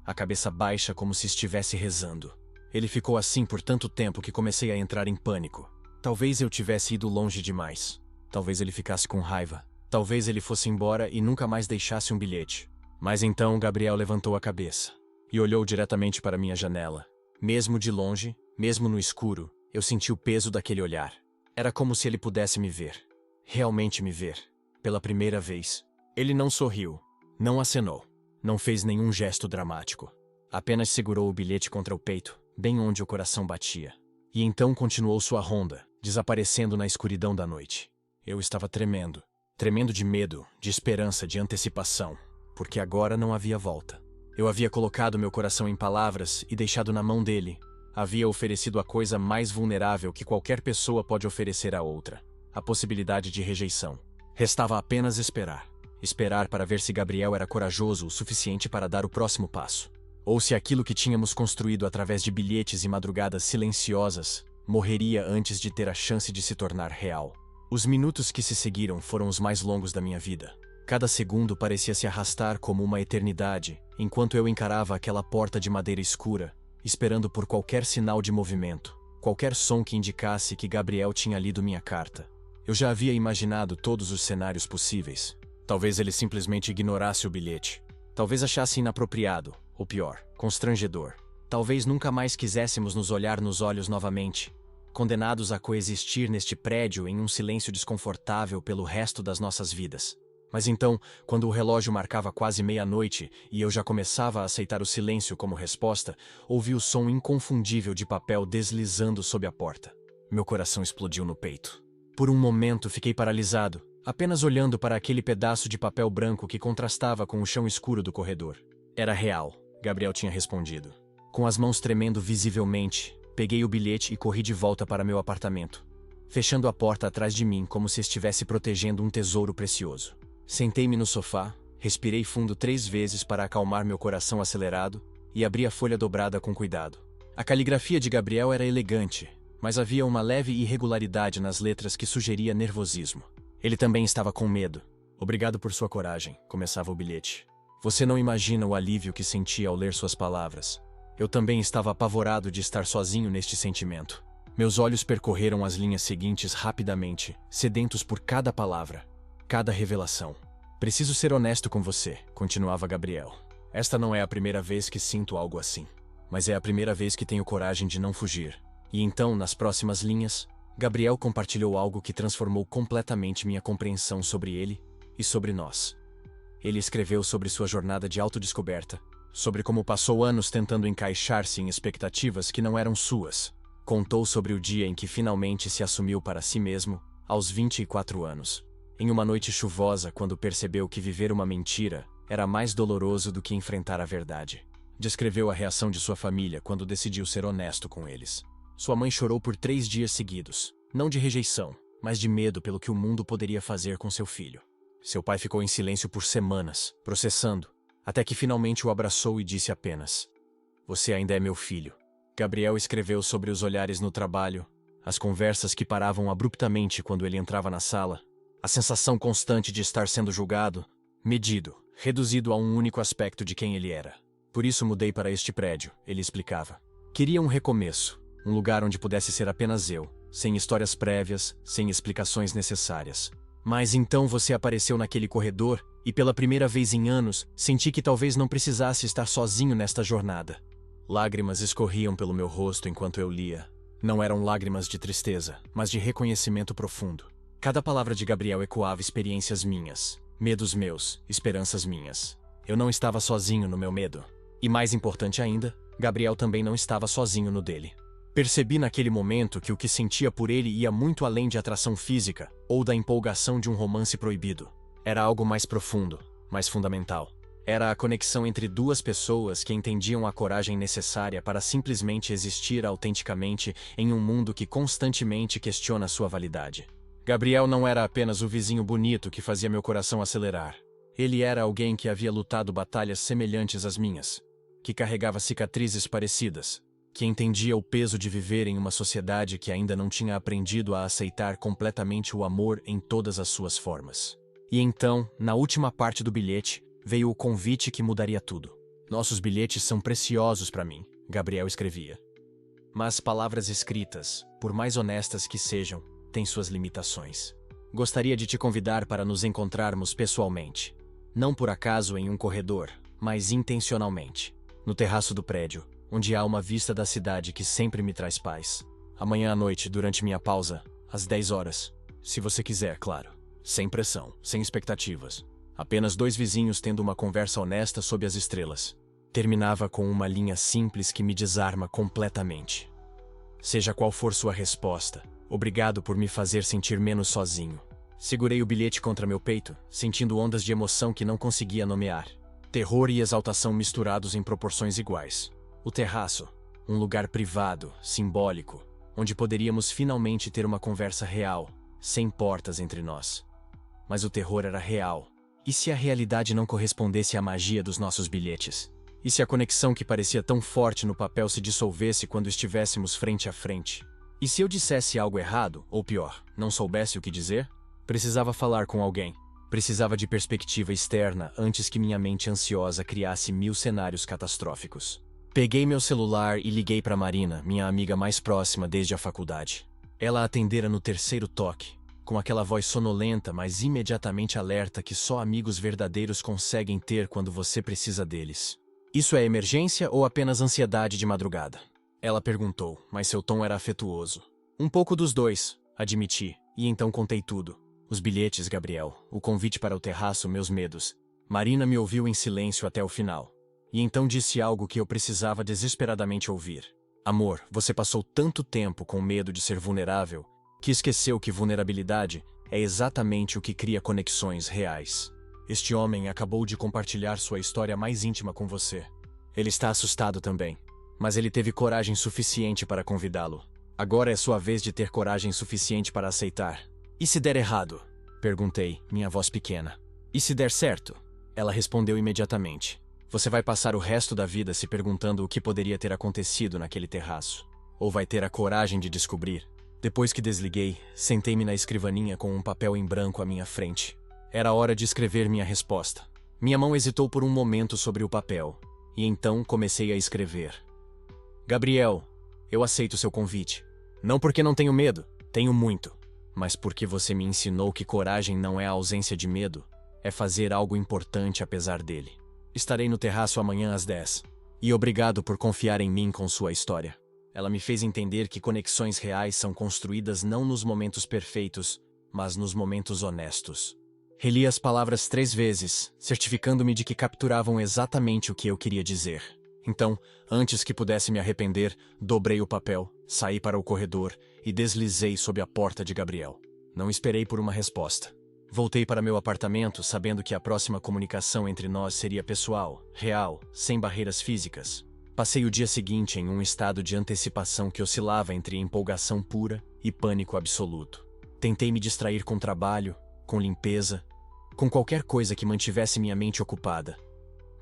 A cabeça baixa como se estivesse rezando. Ele ficou assim por tanto tempo que comecei a entrar em pânico. Talvez eu tivesse ido longe demais. Talvez ele ficasse com raiva. Talvez ele fosse embora e nunca mais deixasse um bilhete. Mas então Gabriel levantou a cabeça e olhou diretamente para minha janela. Mesmo de longe, mesmo no escuro, eu senti o peso daquele olhar. Era como se ele pudesse me ver. Realmente me ver. Pela primeira vez. Ele não sorriu. Não acenou. Não fez nenhum gesto dramático. Apenas segurou o bilhete contra o peito, bem onde o coração batia. E então continuou sua ronda, desaparecendo na escuridão da noite. Eu estava tremendo. Tremendo de medo, de esperança, de antecipação. Porque agora não havia volta. Eu havia colocado meu coração em palavras e deixado na mão dele. Havia oferecido a coisa mais vulnerável que qualquer pessoa pode oferecer a outra. A possibilidade de rejeição. Restava apenas esperar. Esperar para ver se Gabriel era corajoso o suficiente para dar o próximo passo. Ou se aquilo que tínhamos construído através de bilhetes e madrugadas silenciosas morreria antes de ter a chance de se tornar real. Os minutos que se seguiram foram os mais longos da minha vida. Cada segundo parecia se arrastar como uma eternidade, enquanto eu encarava aquela porta de madeira escura, esperando por qualquer sinal de movimento, qualquer som que indicasse que Gabriel tinha lido minha carta. Eu já havia imaginado todos os cenários possíveis. Talvez ele simplesmente ignorasse o bilhete. Talvez achasse inapropriado, ou pior, constrangedor. Talvez nunca mais quiséssemos nos olhar nos olhos novamente, condenados a coexistir neste prédio em um silêncio desconfortável pelo resto das nossas vidas. Mas então, quando o relógio marcava quase meia-noite e eu já começava a aceitar o silêncio como resposta, ouvi o som inconfundível de papel deslizando sob a porta. Meu coração explodiu no peito. Por um momento fiquei paralisado, apenas olhando para aquele pedaço de papel branco que contrastava com o chão escuro do corredor. Era real, Gabriel tinha respondido. Com as mãos tremendo visivelmente, peguei o bilhete e corri de volta para meu apartamento, fechando a porta atrás de mim como se estivesse protegendo um tesouro precioso. Sentei-me no sofá, respirei fundo 3 vezes para acalmar meu coração acelerado e abri a folha dobrada com cuidado. A caligrafia de Gabriel era elegante, mas havia uma leve irregularidade nas letras que sugeria nervosismo. Ele também estava com medo. Obrigado por sua coragem, começava o bilhete. Você não imagina o alívio que senti ao ler suas palavras. Eu também estava apavorado de estar sozinho neste sentimento. Meus olhos percorreram as linhas seguintes rapidamente, sedentos por cada palavra, cada revelação. Preciso ser honesto com você, continuava Gabriel. Esta não é a primeira vez que sinto algo assim, mas é a primeira vez que tenho coragem de não fugir. E então, nas próximas linhas, Gabriel compartilhou algo que transformou completamente minha compreensão sobre ele e sobre nós. Ele escreveu sobre sua jornada de autodescoberta, sobre como passou anos tentando encaixar-se em expectativas que não eram suas. Contou sobre o dia em que finalmente se assumiu para si mesmo, aos 24 anos. Em uma noite chuvosa, quando percebeu que viver uma mentira era mais doloroso do que enfrentar a verdade. Descreveu a reação de sua família quando decidiu ser honesto com eles. Sua mãe chorou por 3 dias seguidos, não de rejeição, mas de medo pelo que o mundo poderia fazer com seu filho. Seu pai ficou em silêncio por semanas, processando, até que finalmente o abraçou e disse apenas: "Você ainda é meu filho." Gabriel escreveu sobre os olhares no trabalho, as conversas que paravam abruptamente quando ele entrava na sala, a sensação constante de estar sendo julgado, medido, reduzido a um único aspecto de quem ele era. Por isso mudei para este prédio, ele explicava. Queria um recomeço, um lugar onde pudesse ser apenas eu, sem histórias prévias, sem explicações necessárias. Mas então você apareceu naquele corredor e pela primeira vez em anos senti que talvez não precisasse estar sozinho nesta jornada. Lágrimas escorriam pelo meu rosto enquanto eu lia. Não eram lágrimas de tristeza, mas de reconhecimento profundo. Cada palavra de Gabriel ecoava experiências minhas, medos meus, esperanças minhas. Eu não estava sozinho no meu medo. E mais importante ainda, Gabriel também não estava sozinho no dele. Percebi naquele momento que o que sentia por ele ia muito além de atração física ou da empolgação de um romance proibido. Era algo mais profundo, mais fundamental. Era a conexão entre duas pessoas que entendiam a coragem necessária para simplesmente existir autenticamente em um mundo que constantemente questiona sua validade. Gabriel não era apenas o vizinho bonito que fazia meu coração acelerar. Ele era alguém que havia lutado batalhas semelhantes às minhas, que carregava cicatrizes parecidas, que entendia o peso de viver em uma sociedade que ainda não tinha aprendido a aceitar completamente o amor em todas as suas formas. E então, na última parte do bilhete, veio o convite que mudaria tudo. Nossos bilhetes são preciosos para mim, Gabriel escrevia. Mas palavras escritas, por mais honestas que sejam, têm suas limitações. Gostaria de te convidar para nos encontrarmos pessoalmente. Não por acaso em um corredor, mas intencionalmente. No terraço do prédio, onde há uma vista da cidade que sempre me traz paz. Amanhã à noite, durante minha pausa, às 10 horas. Se você quiser, claro. Sem pressão, sem expectativas. Apenas dois vizinhos tendo uma conversa honesta sob as estrelas. Terminava com uma linha simples que me desarma completamente. Seja qual for sua resposta, obrigado por me fazer sentir menos sozinho. Segurei o bilhete contra meu peito, sentindo ondas de emoção que não conseguia nomear. Terror e exaltação misturados em proporções iguais. O terraço, um lugar privado, simbólico, onde poderíamos finalmente ter uma conversa real, sem portas entre nós. Mas o terror era real. E se a realidade não correspondesse à magia dos nossos bilhetes? E se a conexão que parecia tão forte no papel se dissolvesse quando estivéssemos frente a frente? E se eu dissesse algo errado, ou pior, não soubesse o que dizer? Precisava falar com alguém. Precisava de perspectiva externa antes que minha mente ansiosa criasse 1000 cenários catastróficos. Peguei meu celular e liguei para Marina, minha amiga mais próxima desde a faculdade. Ela atendera no terceiro toque, com aquela voz sonolenta, mas imediatamente alerta que só amigos verdadeiros conseguem ter quando você precisa deles. Isso é emergência ou apenas ansiedade de madrugada? Ela perguntou, mas seu tom era afetuoso. Um pouco dos dois, admiti, e então contei tudo. Os bilhetes, Gabriel, o convite para o terraço, meus medos. Marina me ouviu em silêncio até o final. E então disse algo que eu precisava desesperadamente ouvir. Amor, você passou tanto tempo com medo de ser vulnerável que esqueceu que vulnerabilidade é exatamente o que cria conexões reais. Este homem acabou de compartilhar sua história mais íntima com você. Ele está assustado também, mas ele teve coragem suficiente para convidá-lo. Agora é sua vez de ter coragem suficiente para aceitar. E se der errado? Perguntei, minha voz pequena. E se der certo? Ela respondeu imediatamente. Você vai passar o resto da vida se perguntando o que poderia ter acontecido naquele terraço. Ou vai ter a coragem de descobrir. Depois que desliguei, sentei-me na escrivaninha com um papel em branco à minha frente. Era hora de escrever minha resposta. Minha mão hesitou por um momento sobre o papel, e então comecei a escrever. Gabriel, eu aceito seu convite. Não porque não tenho medo, tenho muito. Mas porque você me ensinou que coragem não é a ausência de medo, é fazer algo importante apesar dele. Estarei no terraço amanhã às 10. E obrigado por confiar em mim com sua história. Ela me fez entender que conexões reais são construídas não nos momentos perfeitos, mas nos momentos honestos. Reli as palavras 3 vezes, certificando-me de que capturavam exatamente o que eu queria dizer. Então, antes que pudesse me arrepender, dobrei o papel, saí para o corredor e deslizei sob a porta de Gabriel. Não esperei por uma resposta. Voltei para meu apartamento sabendo que a próxima comunicação entre nós seria pessoal, real, sem barreiras físicas. Passei o dia seguinte em um estado de antecipação que oscilava entre empolgação pura e pânico absoluto. Tentei me distrair com trabalho, com limpeza, com qualquer coisa que mantivesse minha mente ocupada.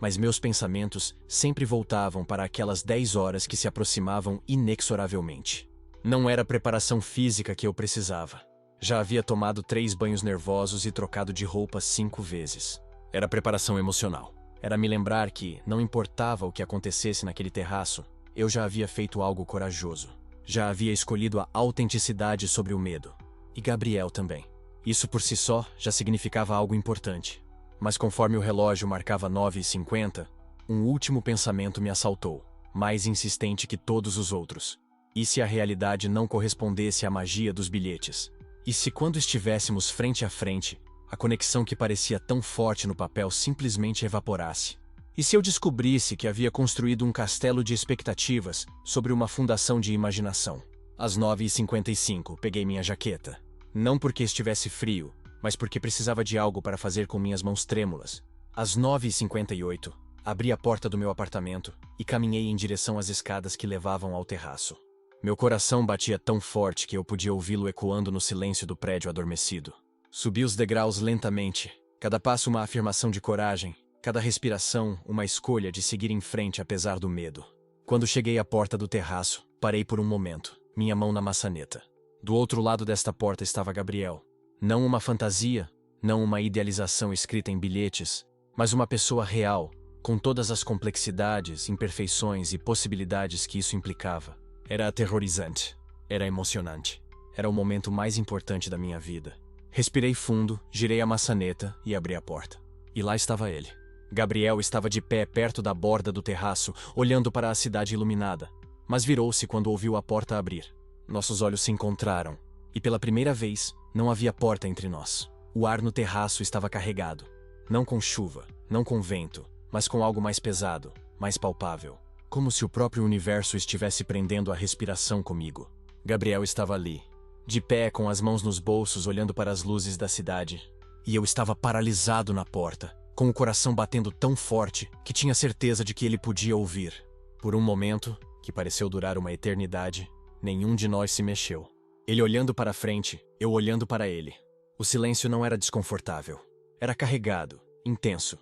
Mas meus pensamentos sempre voltavam para aquelas 10 horas que se aproximavam inexoravelmente. Não era a preparação física que eu precisava. Já havia tomado 3 banhos nervosos e trocado de roupa 5 vezes. Era preparação emocional. Era me lembrar que, não importava o que acontecesse naquele terraço, eu já havia feito algo corajoso. Já havia escolhido a autenticidade sobre o medo. E Gabriel também. Isso por si só já significava algo importante. Mas conforme o relógio marcava 9h50, um último pensamento me assaltou, mais insistente que todos os outros. E se a realidade não correspondesse à magia dos bilhetes? E se quando estivéssemos frente a frente, a conexão que parecia tão forte no papel simplesmente evaporasse? E se eu descobrisse que havia construído um castelo de expectativas sobre uma fundação de imaginação? Às 9h55, peguei minha jaqueta. Não porque estivesse frio, mas porque precisava de algo para fazer com minhas mãos trêmulas. Às 9h58, abri a porta do meu apartamento e caminhei em direção às escadas que levavam ao terraço. Meu coração batia tão forte que eu podia ouvi-lo ecoando no silêncio do prédio adormecido. Subi os degraus lentamente, cada passo uma afirmação de coragem, cada respiração uma escolha de seguir em frente apesar do medo. Quando cheguei à porta do terraço, parei por um momento, minha mão na maçaneta. Do outro lado desta porta estava Gabriel. Não uma fantasia, não uma idealização escrita em bilhetes, mas uma pessoa real, com todas as complexidades, imperfeições e possibilidades que isso implicava. Era aterrorizante, era emocionante, era o momento mais importante da minha vida. Respirei fundo, girei a maçaneta e abri a porta. E lá estava ele. Gabriel estava de pé perto da borda do terraço, olhando para a cidade iluminada, mas virou-se quando ouviu a porta abrir. Nossos olhos se encontraram, e pela primeira vez, não havia porta entre nós. O ar no terraço estava carregado, não com chuva, não com vento, mas com algo mais pesado, mais palpável. Como se o próprio universo estivesse prendendo a respiração comigo. Gabriel estava ali, de pé com as mãos nos bolsos olhando para as luzes da cidade. E eu estava paralisado na porta, com o coração batendo tão forte que tinha certeza de que ele podia ouvir. Por um momento, que pareceu durar uma eternidade, nenhum de nós se mexeu. Ele olhando para frente, eu olhando para ele. O silêncio não era desconfortável. Era carregado, intenso.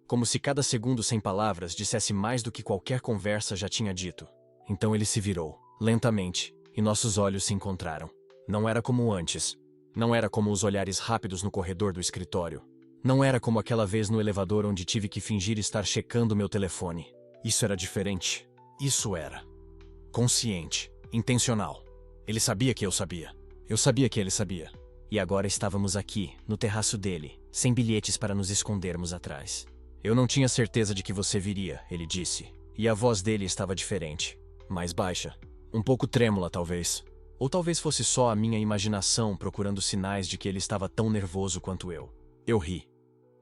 Como se cada segundo sem palavras dissesse mais do que qualquer conversa já tinha dito. Então ele se virou, lentamente, e nossos olhos se encontraram. Não era como antes. Não era como os olhares rápidos no corredor do escritório. Não era como aquela vez no elevador onde tive que fingir estar checando meu telefone. Isso era diferente. Isso era consciente, intencional. Ele sabia que eu sabia. Eu sabia que ele sabia. E agora estávamos aqui, no terraço dele, sem bilhetes para nos escondermos atrás. Eu não tinha certeza de que você viria, ele disse. E a voz dele estava diferente. Mais baixa. Um pouco trêmula, talvez. Ou talvez fosse só a minha imaginação procurando sinais de que ele estava tão nervoso quanto eu. Eu ri.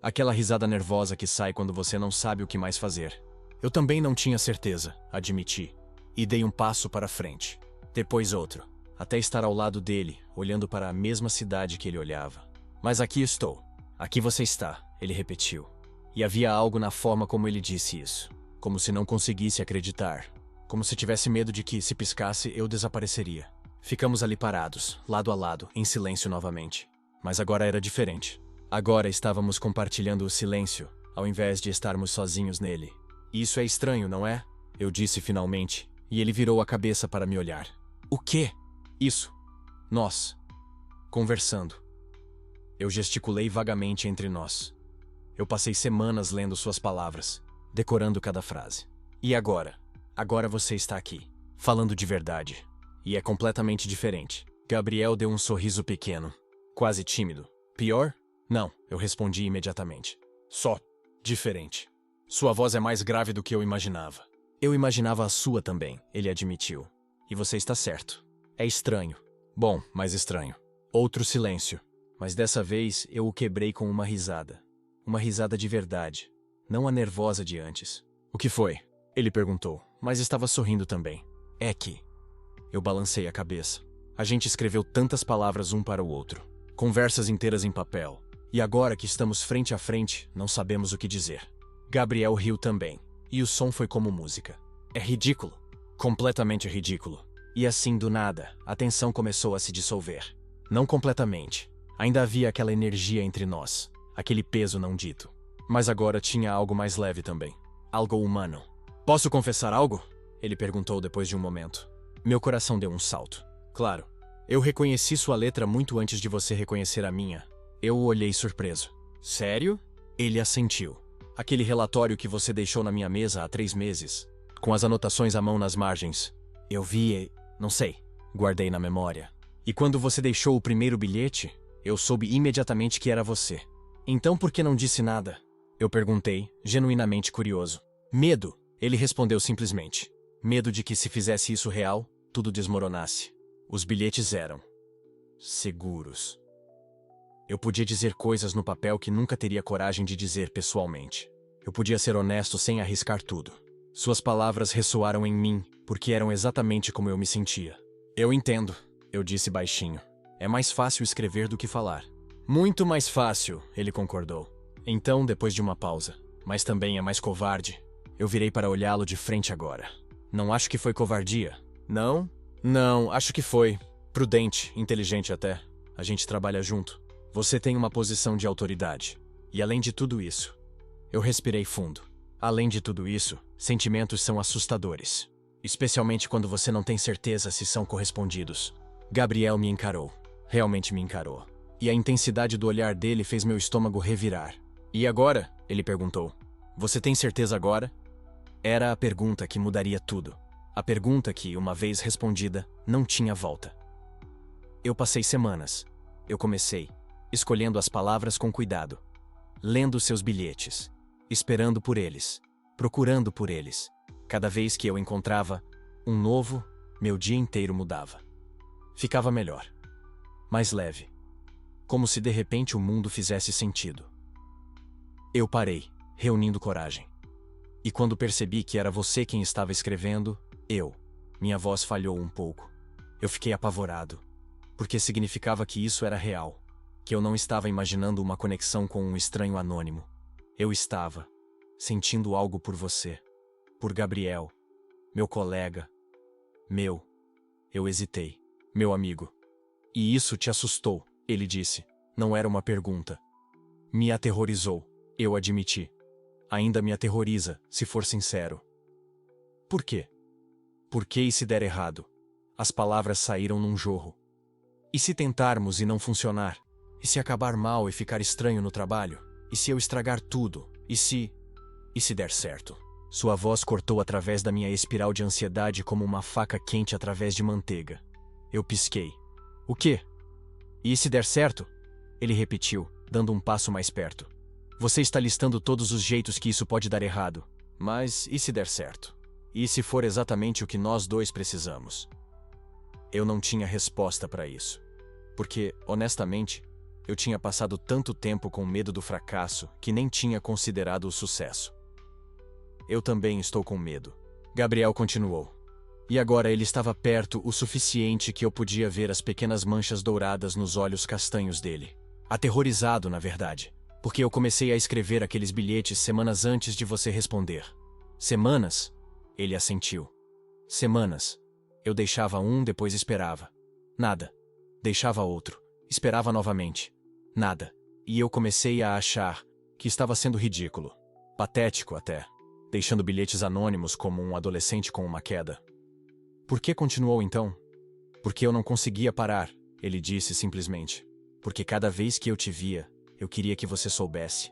Aquela risada nervosa que sai quando você não sabe o que mais fazer. Eu também não tinha certeza, admiti. E dei um passo para frente. Depois outro. Até estar ao lado dele, olhando para a mesma cidade que ele olhava. Mas aqui estou. Aqui você está, ele repetiu. E havia algo na forma como ele disse isso. Como se não conseguisse acreditar. Como se tivesse medo de que, se piscasse, eu desapareceria. Ficamos ali parados, lado a lado, em silêncio novamente. Mas agora era diferente. Agora estávamos compartilhando o silêncio, ao invés de estarmos sozinhos nele. Isso é estranho, não é? Eu disse finalmente, e ele virou a cabeça para me olhar. O quê? Isso. Nós. Conversando. Eu gesticulei vagamente entre nós. Eu passei semanas lendo suas palavras, decorando cada frase. E agora? Agora você está aqui, falando de verdade. E é completamente diferente. Gabriel deu um sorriso pequeno, quase tímido. Pior? Não, eu respondi imediatamente. Só diferente. Sua voz é mais grave do que eu imaginava. Eu imaginava a sua também, ele admitiu. E você está certo. É estranho. Bom, mais estranho. Outro silêncio. Mas dessa vez eu o quebrei com uma risada. Uma risada de verdade, não a nervosa de antes. O que foi? Ele perguntou, mas estava sorrindo também. É que... Eu balancei a cabeça. A gente escreveu tantas palavras um para o outro. Conversas inteiras em papel. E agora que estamos frente a frente, não sabemos o que dizer. Gabriel riu também. E o som foi como música. É ridículo. Completamente ridículo. E assim, do nada, a tensão começou a se dissolver. Não completamente. Ainda havia aquela energia entre nós. Aquele peso não dito. Mas agora tinha algo mais leve também. Algo humano. Posso confessar algo? Ele perguntou depois de um momento. Meu coração deu um salto. Claro. Eu reconheci sua letra muito antes de você reconhecer a minha. Eu o olhei surpreso. Sério? Ele assentiu. Aquele relatório que você deixou na minha mesa há 3 meses, com as anotações à mão nas margens. Eu vi e... não sei. Guardei na memória. E quando você deixou o primeiro bilhete, eu soube imediatamente que era você. Então por que não disse nada? Eu perguntei, genuinamente curioso. Medo, ele respondeu simplesmente. Medo de que se fizesse isso real, tudo desmoronasse. Os bilhetes eram seguros. Eu podia dizer coisas no papel que nunca teria coragem de dizer pessoalmente. Eu podia ser honesto sem arriscar tudo. Suas palavras ressoaram em mim, porque eram exatamente como eu me sentia. Eu entendo, eu disse baixinho. É mais fácil escrever do que falar. Muito mais fácil, ele concordou. Então, depois de uma pausa, mas também é mais covarde, eu virei para olhá-lo de frente agora. Não acho que foi covardia. Não? Não, acho que foi. Prudente, inteligente até. A gente trabalha junto. Você tem uma posição de autoridade. E além de tudo isso, eu respirei fundo. Além de tudo isso, sentimentos são assustadores. Especialmente quando você não tem certeza se são correspondidos. Gabriel me encarou. Realmente me encarou. E a intensidade do olhar dele fez meu estômago revirar. E agora? Ele perguntou. Você tem certeza agora? Era a pergunta que mudaria tudo. A pergunta que, uma vez respondida, não tinha volta. Eu passei semanas. Eu comecei, escolhendo as palavras com cuidado, lendo seus bilhetes, esperando por eles, procurando por eles. Cada vez que eu encontrava um novo, meu dia inteiro mudava. Ficava melhor, mais leve, como se de repente o mundo fizesse sentido. Eu parei, reunindo coragem. E quando percebi que era você quem estava escrevendo, minha voz falhou um pouco. Eu fiquei apavorado, porque significava que isso era real, que eu não estava imaginando uma conexão com um estranho anônimo. Eu estava sentindo algo por você, por Gabriel, meu colega, eu hesitei, meu amigo. E isso te assustou, ele disse. Não era uma pergunta. Me aterrorizou, eu admiti. Ainda me aterroriza, se for sincero. Por quê? Por que e se der errado? As palavras saíram num jorro. E se tentarmos e não funcionar? E se acabar mal e ficar estranho no trabalho? E se eu estragar tudo? E se der certo? Sua voz cortou através da minha espiral de ansiedade como uma faca quente através de manteiga. Eu pisquei. O quê? E se der certo? Ele repetiu, dando um passo mais perto. Você está listando todos os jeitos que isso pode dar errado. Mas e se der certo? E se for exatamente o que nós dois precisamos? Eu não tinha resposta para isso. Porque, honestamente, eu tinha passado tanto tempo com medo do fracasso que nem tinha considerado o sucesso. Eu também estou com medo. Gabriel continuou. E agora ele estava perto o suficiente que eu podia ver as pequenas manchas douradas nos olhos castanhos dele. Aterrorizado, na verdade. Porque eu comecei a escrever aqueles bilhetes semanas antes de você responder. Semanas? Ele assentiu. Semanas. Eu deixava um, depois esperava. Nada. Deixava outro. Esperava novamente. Nada. E eu comecei a achar que estava sendo ridículo. Patético até. Deixando bilhetes anônimos como um adolescente com uma queda. Por que continuou então? Porque eu não conseguia parar, ele disse simplesmente. Porque cada vez que eu te via, eu queria que você soubesse.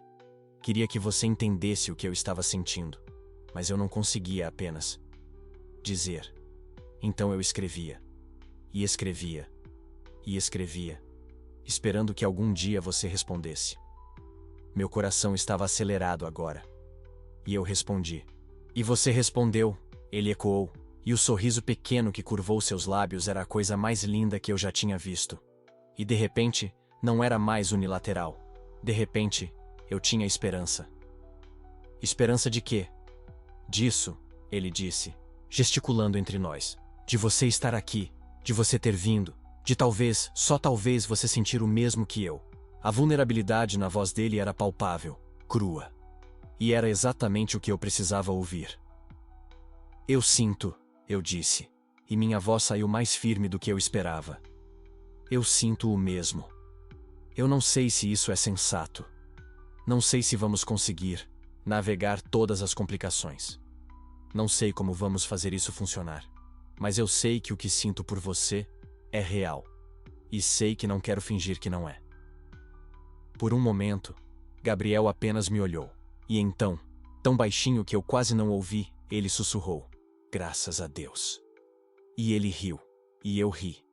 Queria que você entendesse o que eu estava sentindo. Mas eu não conseguia apenas dizer. Então eu escrevia. E escrevia. E escrevia. Esperando que algum dia você respondesse. Meu coração estava acelerado agora. E eu respondi. E você respondeu, ele ecoou. E o sorriso pequeno que curvou seus lábios era a coisa mais linda que eu já tinha visto. E de repente, não era mais unilateral. De repente, eu tinha esperança. Esperança de quê? Disso, ele disse, gesticulando entre nós. De você estar aqui, de você ter vindo, de talvez, só talvez você sentir o mesmo que eu. A vulnerabilidade na voz dele era palpável, crua. E era exatamente o que eu precisava ouvir. Eu sinto, eu disse, e minha voz saiu mais firme do que eu esperava. Eu sinto o mesmo. Eu não sei se isso é sensato. Não sei se vamos conseguir navegar todas as complicações. Não sei como vamos fazer isso funcionar. Mas eu sei que o que sinto por você É real. E sei que não quero fingir que não é. Por um momento, Gabriel apenas me olhou. E então, tão baixinho que eu quase não ouvi, ele sussurrou: "Graças a Deus." E ele riu. E eu ri.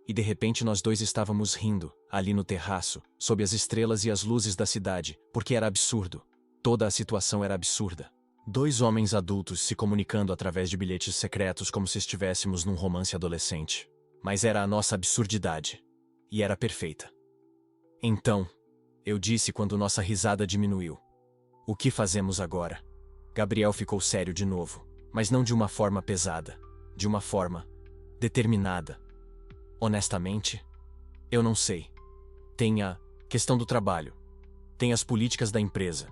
E de repente nós dois estávamos rindo, ali no terraço, sob as estrelas e as luzes da cidade, porque era absurdo. Toda a situação era absurda. Dois homens adultos se comunicando através de bilhetes secretos como se estivéssemos num romance adolescente. Mas era a nossa absurdidade. E era perfeita. Então, eu disse quando nossa risada diminuiu: "O que fazemos agora?" Gabriel ficou sério de novo, mas não de uma forma pesada, de uma forma determinada. Honestamente, eu não sei. Tem a questão do trabalho, tem as políticas da empresa,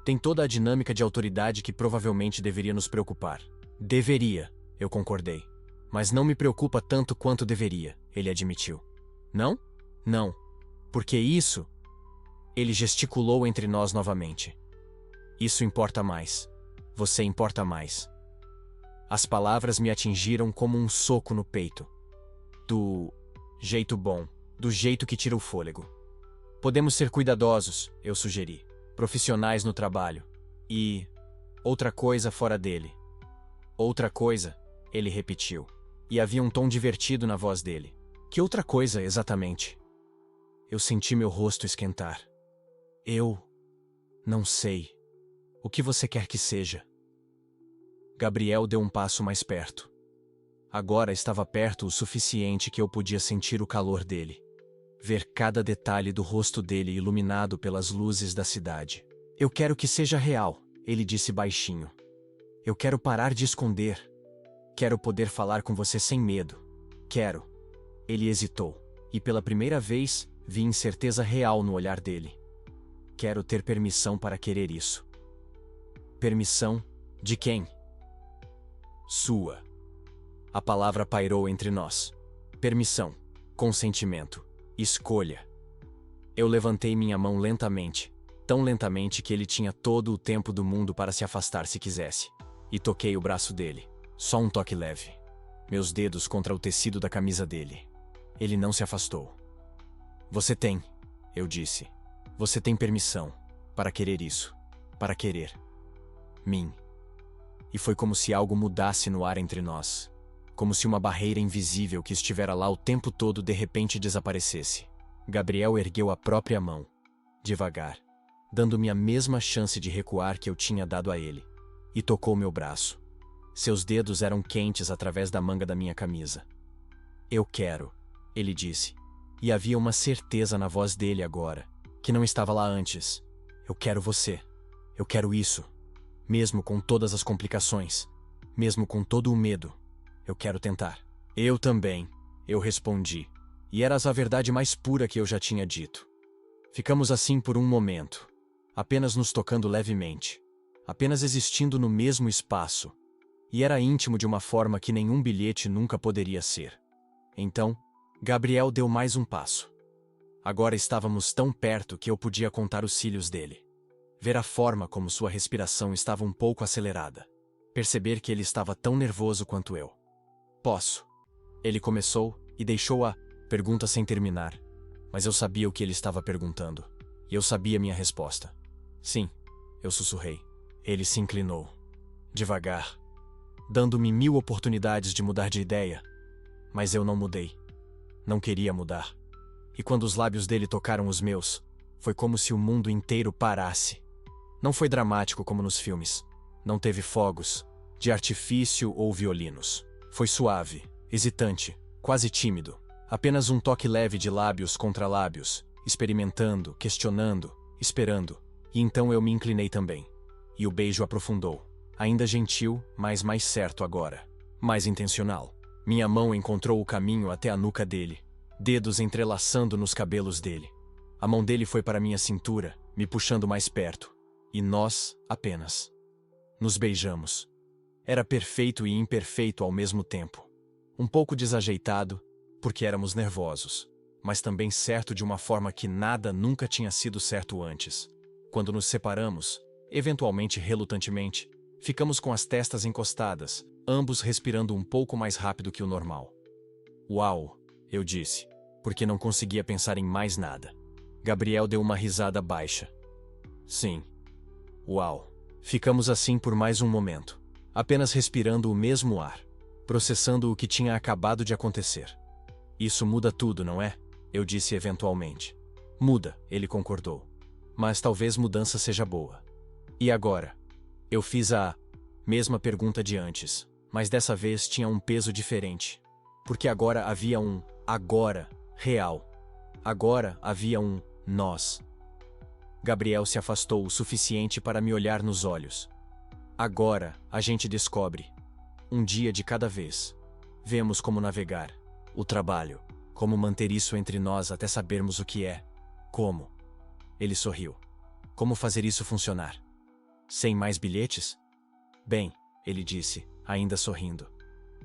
tem toda a dinâmica de autoridade que provavelmente deveria nos preocupar. Deveria, eu concordei. Mas não me preocupa tanto quanto deveria, ele admitiu. Não? Não. Porque isso... Ele gesticulou entre nós novamente. Isso importa mais. Você importa mais. As palavras me atingiram como um soco no peito. Do jeito bom, do jeito que tira o fôlego. Podemos ser cuidadosos, eu sugeri. Profissionais no trabalho. E... outra coisa fora dele. Outra coisa, ele repetiu. E havia um tom divertido na voz dele. Que outra coisa, exatamente? Eu senti meu rosto esquentar. Eu... não sei. O que você quer que seja? Gabriel deu um passo mais perto. Agora estava perto o suficiente que eu podia sentir o calor dele. Ver cada detalhe do rosto dele iluminado pelas luzes da cidade. Eu quero que seja real, ele disse baixinho. Eu quero parar de esconder. Quero poder falar com você sem medo. Quero. Ele hesitou, e pela primeira vez, vi incerteza real no olhar dele. Quero ter permissão para querer isso. Permissão? De quem? Sua. A palavra pairou entre nós. Permissão, consentimento, escolha. Eu levantei minha mão lentamente, tão lentamente que ele tinha todo o tempo do mundo para se afastar se quisesse. E toquei o braço dele. Só um toque leve. Meus dedos contra o tecido da camisa dele. Ele não se afastou. Você tem, eu disse. Você tem permissão para querer isso. Para querer mim. E foi como se algo mudasse no ar entre nós. Como se uma barreira invisível que estivera lá o tempo todo de repente desaparecesse. Gabriel ergueu a própria mão, devagar, dando-me a mesma chance de recuar que eu tinha dado a ele, e tocou meu braço. Seus dedos eram quentes através da manga da minha camisa. Eu quero, ele disse, e havia uma certeza na voz dele agora, que não estava lá antes. Eu quero você. Eu quero isso. Mesmo com todas as complicações, mesmo com todo o medo, eu quero tentar. Eu também, eu respondi, e eras a verdade mais pura que eu já tinha dito. Ficamos assim por um momento, apenas nos tocando levemente, apenas existindo no mesmo espaço, e era íntimo de uma forma que nenhum bilhete nunca poderia ser. Então, Gabriel deu mais um passo. Agora estávamos tão perto que eu podia contar os cílios dele. Ver a forma como sua respiração estava um pouco acelerada. Perceber que ele estava tão nervoso quanto eu. Posso? Ele começou e deixou a pergunta sem terminar. Mas eu sabia o que ele estava perguntando. E eu sabia minha resposta. Sim, eu sussurrei. Ele se inclinou. Devagar. Dando-me 1000 oportunidades de mudar de ideia. Mas eu não mudei. Não queria mudar. E quando os lábios dele tocaram os meus, foi como se o mundo inteiro parasse. Não foi dramático como nos filmes. Não teve fogos, de artifício ou violinos. Foi suave, hesitante, quase tímido. Apenas um toque leve de lábios contra lábios, experimentando, questionando, esperando. E então eu me inclinei também. E o beijo aprofundou. Ainda gentil, mas mais certo agora. Mais intencional. Minha mão encontrou o caminho até a nuca dele. Dedos entrelaçando nos cabelos dele. A mão dele foi para minha cintura, me puxando mais perto. E nós, apenas, nos beijamos. Era perfeito e imperfeito ao mesmo tempo. Um pouco desajeitado, porque éramos nervosos, mas também certo de uma forma que nada nunca tinha sido certo antes. Quando nos separamos, eventualmente relutantemente, ficamos com as testas encostadas, ambos respirando um pouco mais rápido que o normal. Uau! eu disse, porque não conseguia pensar em mais nada. Gabriel deu uma risada baixa. Sim. Uau. Ficamos assim por mais um momento, apenas respirando o mesmo ar, processando o que tinha acabado de acontecer. Isso muda tudo, não é? Eu disse eventualmente. Muda, ele concordou. Mas talvez mudança seja boa. E agora? Eu fiz a mesma pergunta de antes, mas dessa vez tinha um peso diferente. Porque agora havia um agora real. Agora havia um nós. Gabriel se afastou o suficiente para me olhar nos olhos. Agora a gente descobre. Um dia de cada vez. Vemos como navegar. O trabalho. Como manter isso entre nós até sabermos o que é. Como? Ele sorriu. Como fazer isso funcionar? Sem mais bilhetes? Bem, ele disse, ainda sorrindo.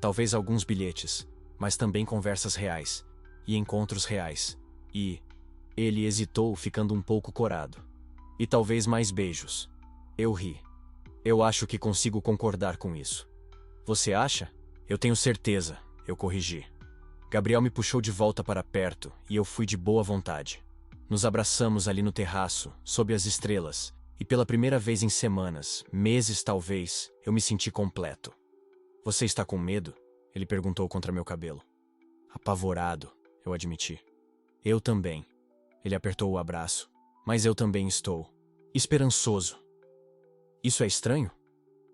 Talvez alguns bilhetes, mas também conversas reais. E encontros reais. E... Ele hesitou, ficando um pouco corado. E talvez mais beijos. Eu ri. Eu acho que consigo concordar com isso. Você acha? Eu tenho certeza, eu corrigi. Gabriel me puxou de volta para perto e eu fui de boa vontade. Nos abraçamos ali no terraço, sob as estrelas, e pela primeira vez em semanas, meses talvez, eu me senti completo. Você está com medo? Ele perguntou contra meu cabelo. Apavorado, eu admiti. Eu também. Ele apertou o abraço. Mas eu também estou esperançoso. Isso é estranho?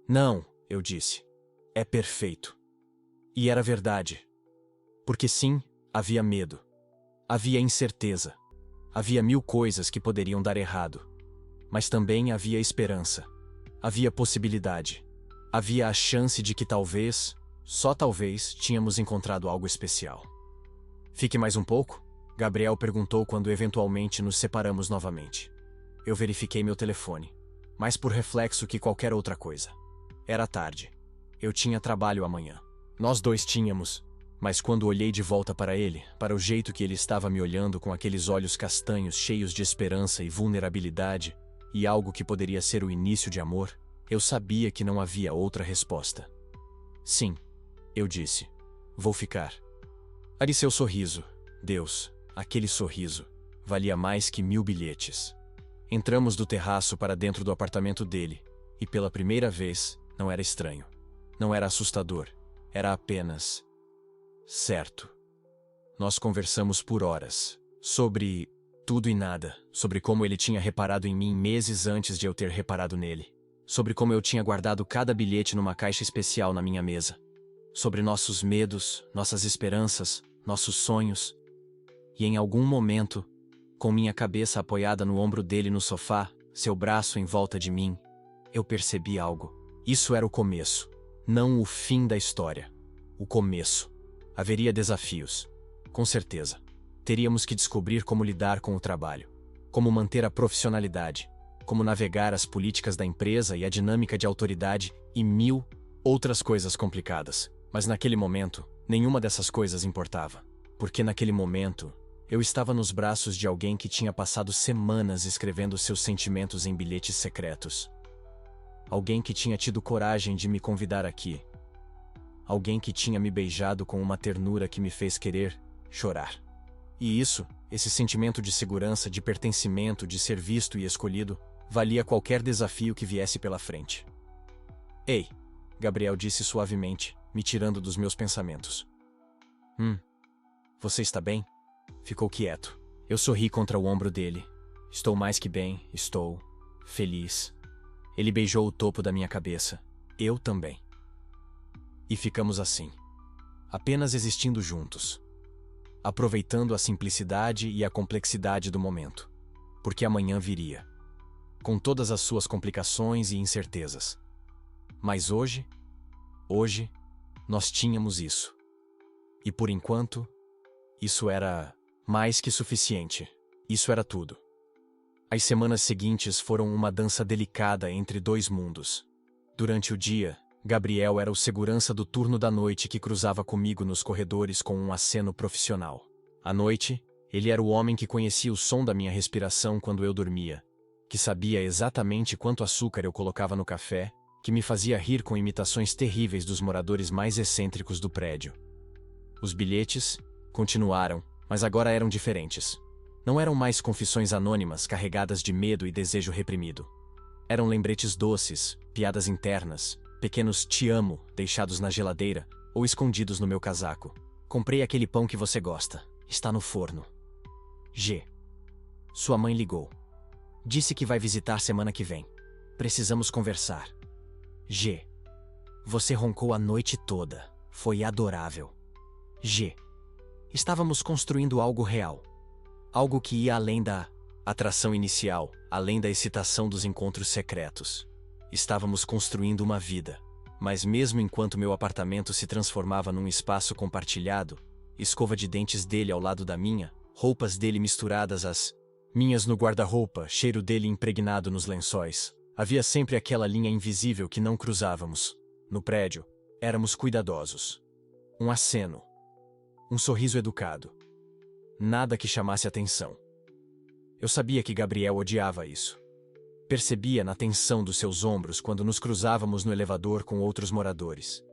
Não, eu disse. É perfeito. E era verdade. Porque sim, havia medo. Havia incerteza. Havia 1000 coisas que poderiam dar errado. Mas também havia esperança. Havia possibilidade. Havia a chance de que talvez, só talvez, tínhamos encontrado algo especial. Fique mais um pouco? Gabriel perguntou quando eventualmente nos separamos novamente. Eu verifiquei meu telefone, mais por reflexo que qualquer outra coisa. Era tarde. Eu tinha trabalho amanhã. Nós dois tínhamos, mas quando olhei de volta para ele, para o jeito que ele estava me olhando com aqueles olhos castanhos cheios de esperança e vulnerabilidade, e algo que poderia ser o início de amor, eu sabia que não havia outra resposta. Sim, eu disse. Vou ficar. Ali seu sorriso, Deus. Aquele sorriso valia mais que 1000 bilhetes. Entramos do terraço para dentro do apartamento dele, e pela primeira vez, não era estranho. Não era assustador. Era apenas... certo. Nós conversamos por horas. Sobre tudo e nada. Sobre como ele tinha reparado em mim meses antes de eu ter reparado nele. Sobre como eu tinha guardado cada bilhete numa caixa especial na minha mesa. Sobre nossos medos, nossas esperanças, nossos sonhos. E em algum momento, com minha cabeça apoiada no ombro dele no sofá, seu braço em volta de mim, eu percebi algo. Isso era o começo, não o fim da história. O começo. Haveria desafios. Com certeza. Teríamos que descobrir como lidar com o trabalho, como manter a profissionalidade, como navegar as políticas da empresa e a dinâmica de autoridade e 1000 outras coisas complicadas. Mas naquele momento, nenhuma dessas coisas importava. Porque naquele momento, eu estava nos braços de alguém que tinha passado semanas escrevendo seus sentimentos em bilhetes secretos. Alguém que tinha tido coragem de me convidar aqui. Alguém que tinha me beijado com uma ternura que me fez querer chorar. E isso, esse sentimento de segurança, de pertencimento, de ser visto e escolhido, valia qualquer desafio que viesse pela frente. Ei, Gabriel disse suavemente, me tirando dos meus pensamentos. Você está bem? Ficou quieto. Eu sorri contra o ombro dele. Estou mais que bem, estou feliz. Ele beijou o topo da minha cabeça. Eu também. E ficamos assim, apenas existindo juntos, aproveitando a simplicidade e a complexidade do momento, porque amanhã viria, com todas as suas complicações e incertezas. Mas hoje, nós tínhamos isso. E por enquanto, isso era mais que suficiente. Isso era tudo. As semanas seguintes foram uma dança delicada entre dois mundos. Durante o dia, Gabriel era o segurança do turno da noite que cruzava comigo nos corredores com um aceno profissional. À noite, ele era o homem que conhecia o som da minha respiração quando eu dormia, que sabia exatamente quanto açúcar eu colocava no café, que me fazia rir com imitações terríveis dos moradores mais excêntricos do prédio. Os bilhetes, Continuaram, mas agora eram diferentes. Não eram mais confissões anônimas carregadas de medo e desejo reprimido. Eram lembretes doces, piadas internas, pequenos te amo deixados na geladeira ou escondidos no meu casaco. Comprei aquele pão que você gosta. Está no forno. G. Sua mãe ligou. Disse que vai visitar semana que vem. Precisamos conversar. G. Você roncou a noite toda. Foi adorável. G. Estávamos construindo algo real. Algo que ia além da atração inicial, além da excitação dos encontros secretos. Estávamos construindo uma vida. Mas mesmo enquanto meu apartamento se transformava num espaço compartilhado, escova de dentes dele ao lado da minha, roupas dele misturadas às minhas no guarda-roupa, cheiro dele impregnado nos lençóis. Havia sempre aquela linha invisível que não cruzávamos. No prédio, éramos cuidadosos. Um aceno. Um sorriso educado. Nada que chamasse atenção. Eu sabia que Gabriel odiava isso. Percebia na tensão dos seus ombros quando nos cruzávamos no elevador com outros moradores.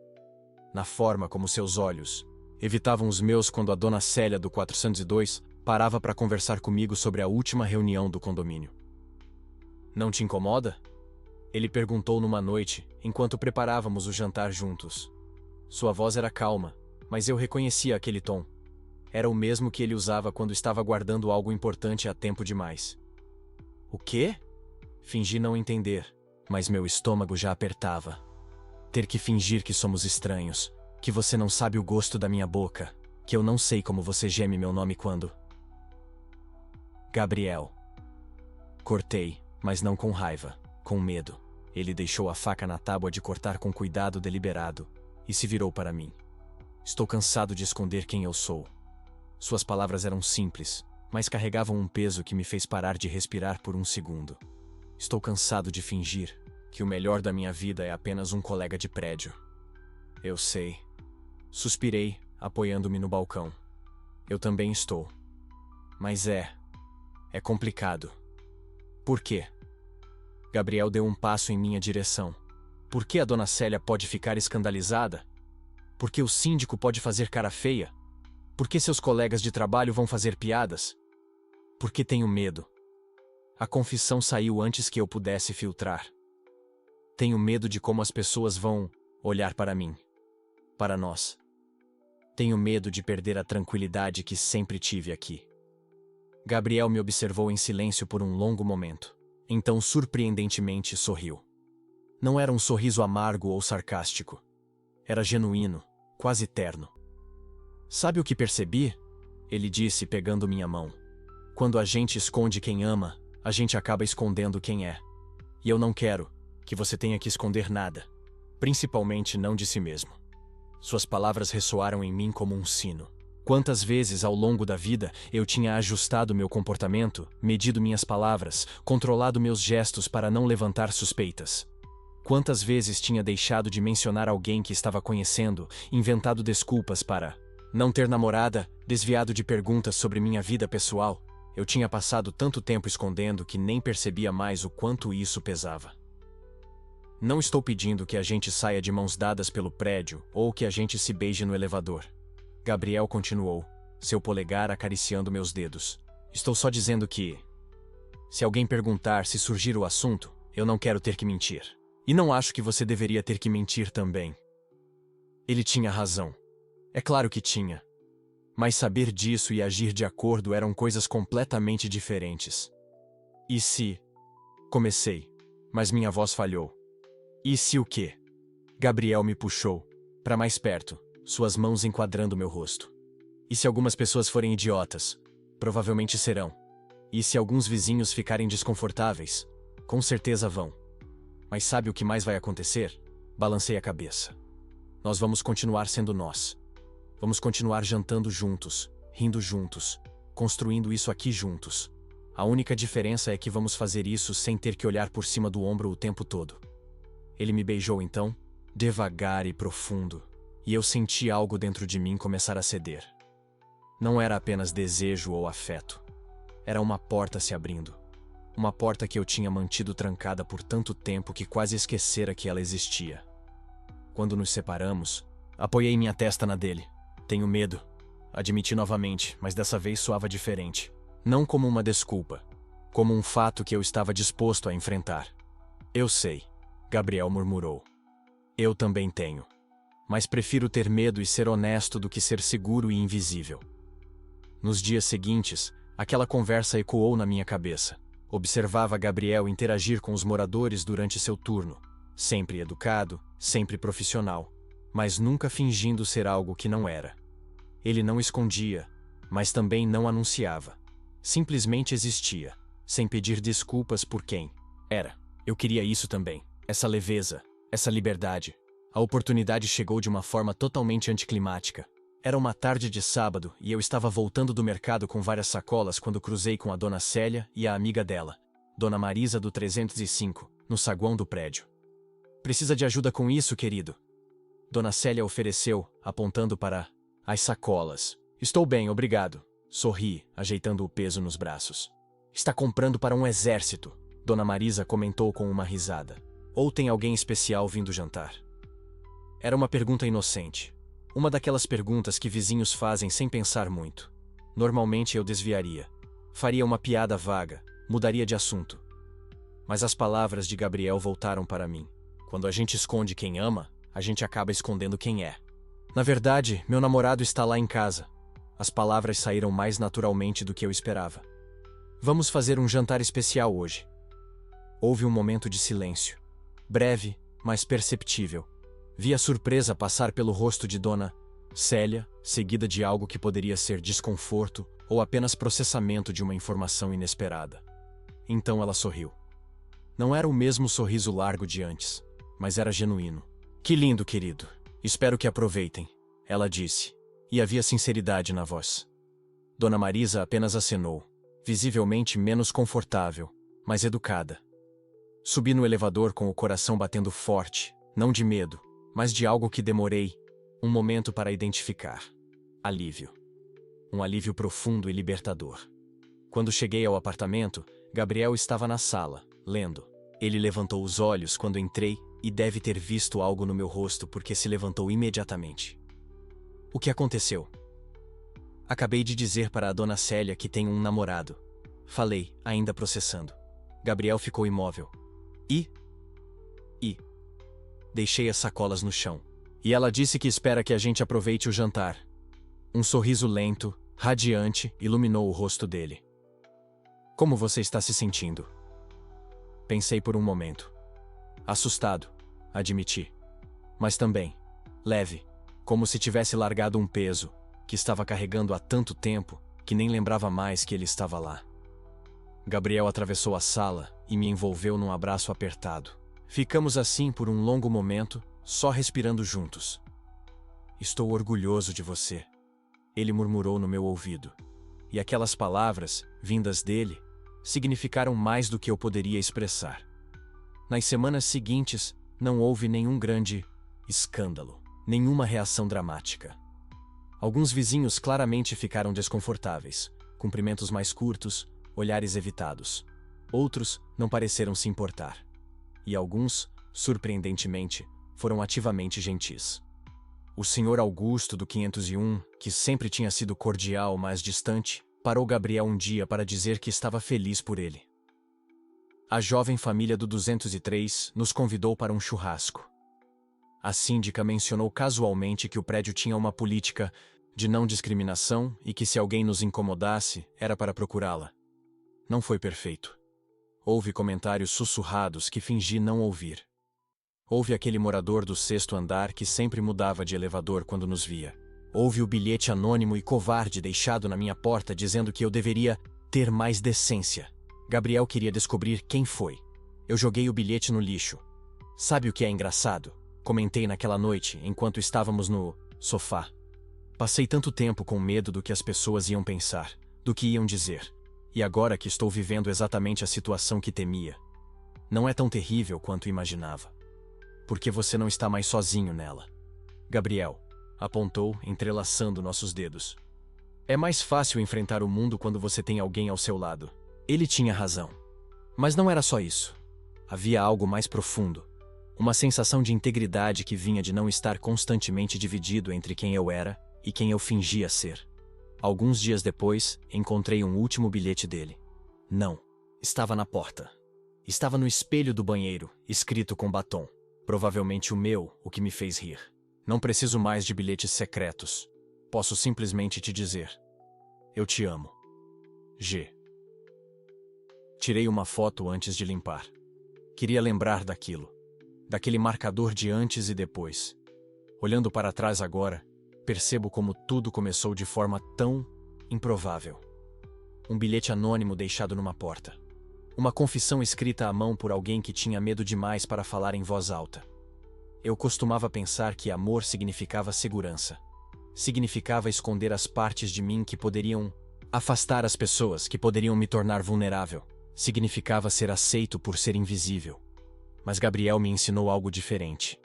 Na forma como seus olhos evitavam os meus quando a dona Célia do 402 parava para conversar comigo sobre a última reunião do condomínio. Não te incomoda? Ele perguntou numa noite, enquanto preparávamos o jantar juntos. Sua voz era calma, mas eu reconhecia aquele tom. Era o mesmo que ele usava quando estava guardando algo importante há tempo demais. O quê? Fingi não entender, mas meu estômago já apertava. Ter que fingir que somos estranhos, que você não sabe o gosto da minha boca, que eu não sei como você geme meu nome quando... Gabriel. Cortei, mas não com raiva, com medo. Ele deixou a faca na tábua de cortar com cuidado deliberado e se virou para mim. Estou cansado de esconder quem eu sou. Suas palavras eram simples, mas carregavam um peso que me fez parar de respirar por um segundo. Estou cansado de fingir que o melhor da minha vida é apenas um colega de prédio. Eu sei. Suspirei, apoiando-me no balcão. Eu também estou. Mas é complicado. Por quê? Gabriel deu um passo em minha direção. Por que a dona Célia pode ficar escandalizada? Por que o síndico pode fazer cara feia? Por que seus colegas de trabalho vão fazer piadas? Por que tenho medo? A confissão saiu antes que eu pudesse filtrar. Tenho medo de como as pessoas vão olhar para mim. Para nós. Tenho medo de perder a tranquilidade que sempre tive aqui. Gabriel me observou em silêncio por um longo momento. Então, surpreendentemente, sorriu. Não era um sorriso amargo ou sarcástico. Era genuíno, quase terno. Sabe o que percebi? Ele disse, pegando minha mão. Quando a gente esconde quem ama, a gente acaba escondendo quem é. E eu não quero que você tenha que esconder nada, principalmente não de si mesmo. Suas palavras ressoaram em mim como um sino. Quantas vezes ao longo da vida eu tinha ajustado meu comportamento, medido minhas palavras, controlado meus gestos para não levantar suspeitas. Quantas vezes tinha deixado de mencionar alguém que estava conhecendo, inventado desculpas para não ter namorada, desviado de perguntas sobre minha vida pessoal. Eu tinha passado tanto tempo escondendo que nem percebia mais o quanto isso pesava. Não estou pedindo que a gente saia de mãos dadas pelo prédio ou que a gente se beije no elevador. Gabriel continuou, seu polegar acariciando meus dedos. Estou só dizendo que, se alguém perguntar se surgir o assunto, eu não quero ter que mentir. E não acho que você deveria ter que mentir também. Ele tinha razão. É claro que tinha. Mas saber disso e agir de acordo eram coisas completamente diferentes. E se... Comecei, mas minha voz falhou. E se o quê? Gabriel me puxou para mais perto, suas mãos enquadrando meu rosto. E se algumas pessoas forem idiotas? Provavelmente serão. E se alguns vizinhos ficarem desconfortáveis? Com certeza vão. Mas sabe o que mais vai acontecer? Balancei a cabeça. Nós vamos continuar sendo nós. Vamos continuar jantando juntos, rindo juntos, construindo isso aqui juntos. A única diferença é que vamos fazer isso sem ter que olhar por cima do ombro o tempo todo. Ele me beijou então, devagar e profundo, e eu senti algo dentro de mim começar a ceder. Não era apenas desejo ou afeto. Era uma porta se abrindo. Uma porta que eu tinha mantido trancada por tanto tempo que quase esquecera que ela existia. Quando nos separamos, apoiei minha testa na dele. Tenho medo. admiti novamente, mas dessa vez soava diferente. Não como uma desculpa, como um fato que eu estava disposto a enfrentar. Eu sei, Gabriel murmurou. Eu também tenho. Mas prefiro ter medo e ser honesto do que ser seguro e invisível. Nos dias seguintes, aquela conversa ecoou na minha cabeça. Observava Gabriel interagir com os moradores durante seu turno, sempre educado, sempre profissional, mas nunca fingindo ser algo que não era. Ele não escondia, mas também não anunciava. Simplesmente existia, sem pedir desculpas por quem era. Eu queria isso também, essa leveza, essa liberdade. A oportunidade chegou de uma forma totalmente anticlimática. Era uma tarde de sábado e eu estava voltando do mercado com várias sacolas quando cruzei com a dona Célia e a amiga dela, Dona Marisa do 305, no saguão do prédio. Precisa de ajuda com isso, querido? Dona Célia ofereceu, apontando para as sacolas. Estou bem, obrigado. Sorri, ajeitando o peso nos braços. Está comprando para um exército, Dona Marisa comentou com uma risada. Ou tem alguém especial vindo jantar? Era uma pergunta inocente. Uma daquelas perguntas que vizinhos fazem sem pensar muito. Normalmente eu desviaria. Faria uma piada vaga, mudaria de assunto. Mas as palavras de Gabriel voltaram para mim. Quando a gente esconde quem ama, a gente acaba escondendo quem é. Na verdade, meu namorado está lá em casa. As palavras saíram mais naturalmente do que eu esperava. Vamos fazer um jantar especial hoje. Houve um momento de silêncio. Breve, mas perceptível. Vi a surpresa passar pelo rosto de Dona Célia, seguida de algo que poderia ser desconforto ou apenas processamento de uma informação inesperada. Então ela sorriu. Não era o mesmo sorriso largo de antes, mas era genuíno. Que lindo, querido. Espero que aproveitem, ela disse, e havia sinceridade na voz. Dona Marisa apenas acenou, visivelmente menos confortável, mas educada. Subi no elevador com o coração batendo forte, não de medo, mas de algo que demorei um momento para identificar. Alívio. Um alívio profundo e libertador. Quando cheguei ao apartamento, Gabriel estava na sala, lendo. Ele levantou os olhos quando entrei e deve ter visto algo no meu rosto porque se levantou imediatamente. O que aconteceu? Acabei de dizer para a dona Célia que tenho um namorado. Falei, ainda processando. Gabriel ficou imóvel. E? Deixei as sacolas no chão. E ela disse que espera que a gente aproveite o jantar. Um sorriso lento, radiante, iluminou o rosto dele. Como você está se sentindo? Pensei por um momento. Assustado, admiti. Mas também leve, como se tivesse largado um peso que estava carregando há tanto tempo que nem lembrava mais que ele estava lá. Gabriel atravessou a sala e me envolveu num abraço apertado. Ficamos assim por um longo momento, só respirando juntos. Estou orgulhoso de você, ele murmurou no meu ouvido. E aquelas palavras, vindas dele, significaram mais do que eu poderia expressar. Nas semanas seguintes, não houve nenhum grande escândalo, nenhuma reação dramática. Alguns vizinhos claramente ficaram desconfortáveis, cumprimentos mais curtos, olhares evitados. Outros não pareceram se importar. E alguns, surpreendentemente, foram ativamente gentis. O senhor Augusto do 501, que sempre tinha sido cordial, mas distante, parou Gabriel um dia para dizer que estava feliz por ele. A jovem família do 203 nos convidou para um churrasco. A síndica mencionou casualmente que o prédio tinha uma política de não discriminação e que se alguém nos incomodasse, era para procurá-la. Não foi perfeito. Houve comentários sussurrados que fingi não ouvir. Houve aquele morador do 6º andar que sempre mudava de elevador quando nos via. Houve o bilhete anônimo e covarde deixado na minha porta dizendo que eu deveria ter mais decência. Gabriel queria descobrir quem foi. Eu joguei o bilhete no lixo. Sabe o que é engraçado? Comentei naquela noite, enquanto estávamos no sofá. Passei tanto tempo com medo do que as pessoas iam pensar, do que iam dizer. E agora que estou vivendo exatamente a situação que temia, não é tão terrível quanto imaginava. Porque você não está mais sozinho nela. Gabriel apontou, entrelaçando nossos dedos. É mais fácil enfrentar o mundo quando você tem alguém ao seu lado. Ele tinha razão. Mas não era só isso. Havia algo mais profundo. Uma sensação de integridade que vinha de não estar constantemente dividido entre quem eu era e quem eu fingia ser. Alguns dias depois, encontrei um último bilhete dele. Não. Estava na porta. Estava no espelho do banheiro, escrito com batom. Provavelmente o meu, o que me fez rir. Não preciso mais de bilhetes secretos. Posso simplesmente te dizer: eu te amo. G. Tirei uma foto antes de limpar. Queria lembrar daquilo. Daquele marcador de antes e depois. Olhando para trás agora, percebo como tudo começou de forma tão improvável. Um bilhete anônimo deixado numa porta. Uma confissão escrita à mão por alguém que tinha medo demais para falar em voz alta. Eu costumava pensar que amor significava segurança. Significava esconder as partes de mim que poderiam afastar as pessoas, que poderiam me tornar vulnerável. Significava ser aceito por ser invisível. Mas Gabriel me ensinou algo diferente.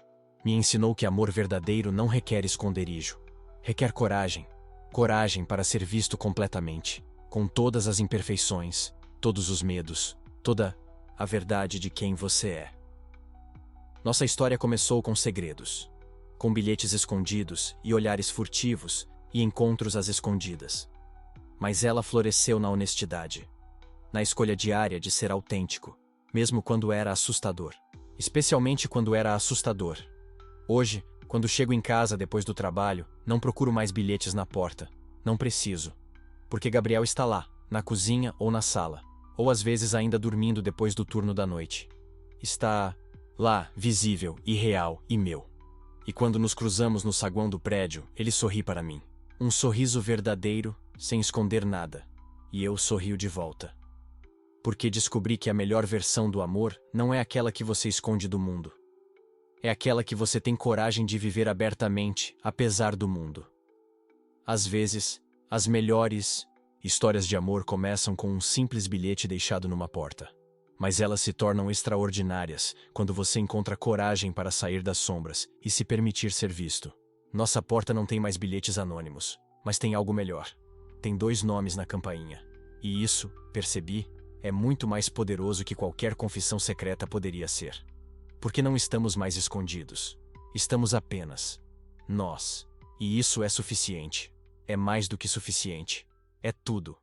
Me ensinou que amor verdadeiro não requer esconderijo. Requer coragem. Coragem para ser visto completamente, com todas as imperfeições, todos os medos, toda a verdade de quem você é. Nossa história começou com segredos, com bilhetes escondidos e olhares furtivos e encontros às escondidas. Mas ela floresceu na honestidade, na escolha diária de ser autêntico, mesmo quando era assustador. Especialmente quando era assustador. Hoje, quando chego em casa depois do trabalho, não procuro mais bilhetes na porta. Não preciso. Porque Gabriel está lá, na cozinha ou na sala. Ou às vezes ainda dormindo depois do turno da noite. Está lá, visível, e real, e meu. E quando nos cruzamos no saguão do prédio, ele sorri para mim. Um sorriso verdadeiro, sem esconder nada. E eu sorrio de volta. Porque descobri que a melhor versão do amor não é aquela que você esconde do mundo. É aquela que você tem coragem de viver abertamente, apesar do mundo. Às vezes, as melhores histórias de amor começam com um simples bilhete deixado numa porta. Mas elas se tornam extraordinárias quando você encontra coragem para sair das sombras e se permitir ser visto. Nossa porta não tem mais bilhetes anônimos, mas tem algo melhor. Tem 2 nomes na campainha. E isso, percebi, é muito mais poderoso que qualquer confissão secreta poderia ser. Porque não estamos mais escondidos. Estamos apenas nós. E isso é suficiente. É mais do que suficiente. É tudo.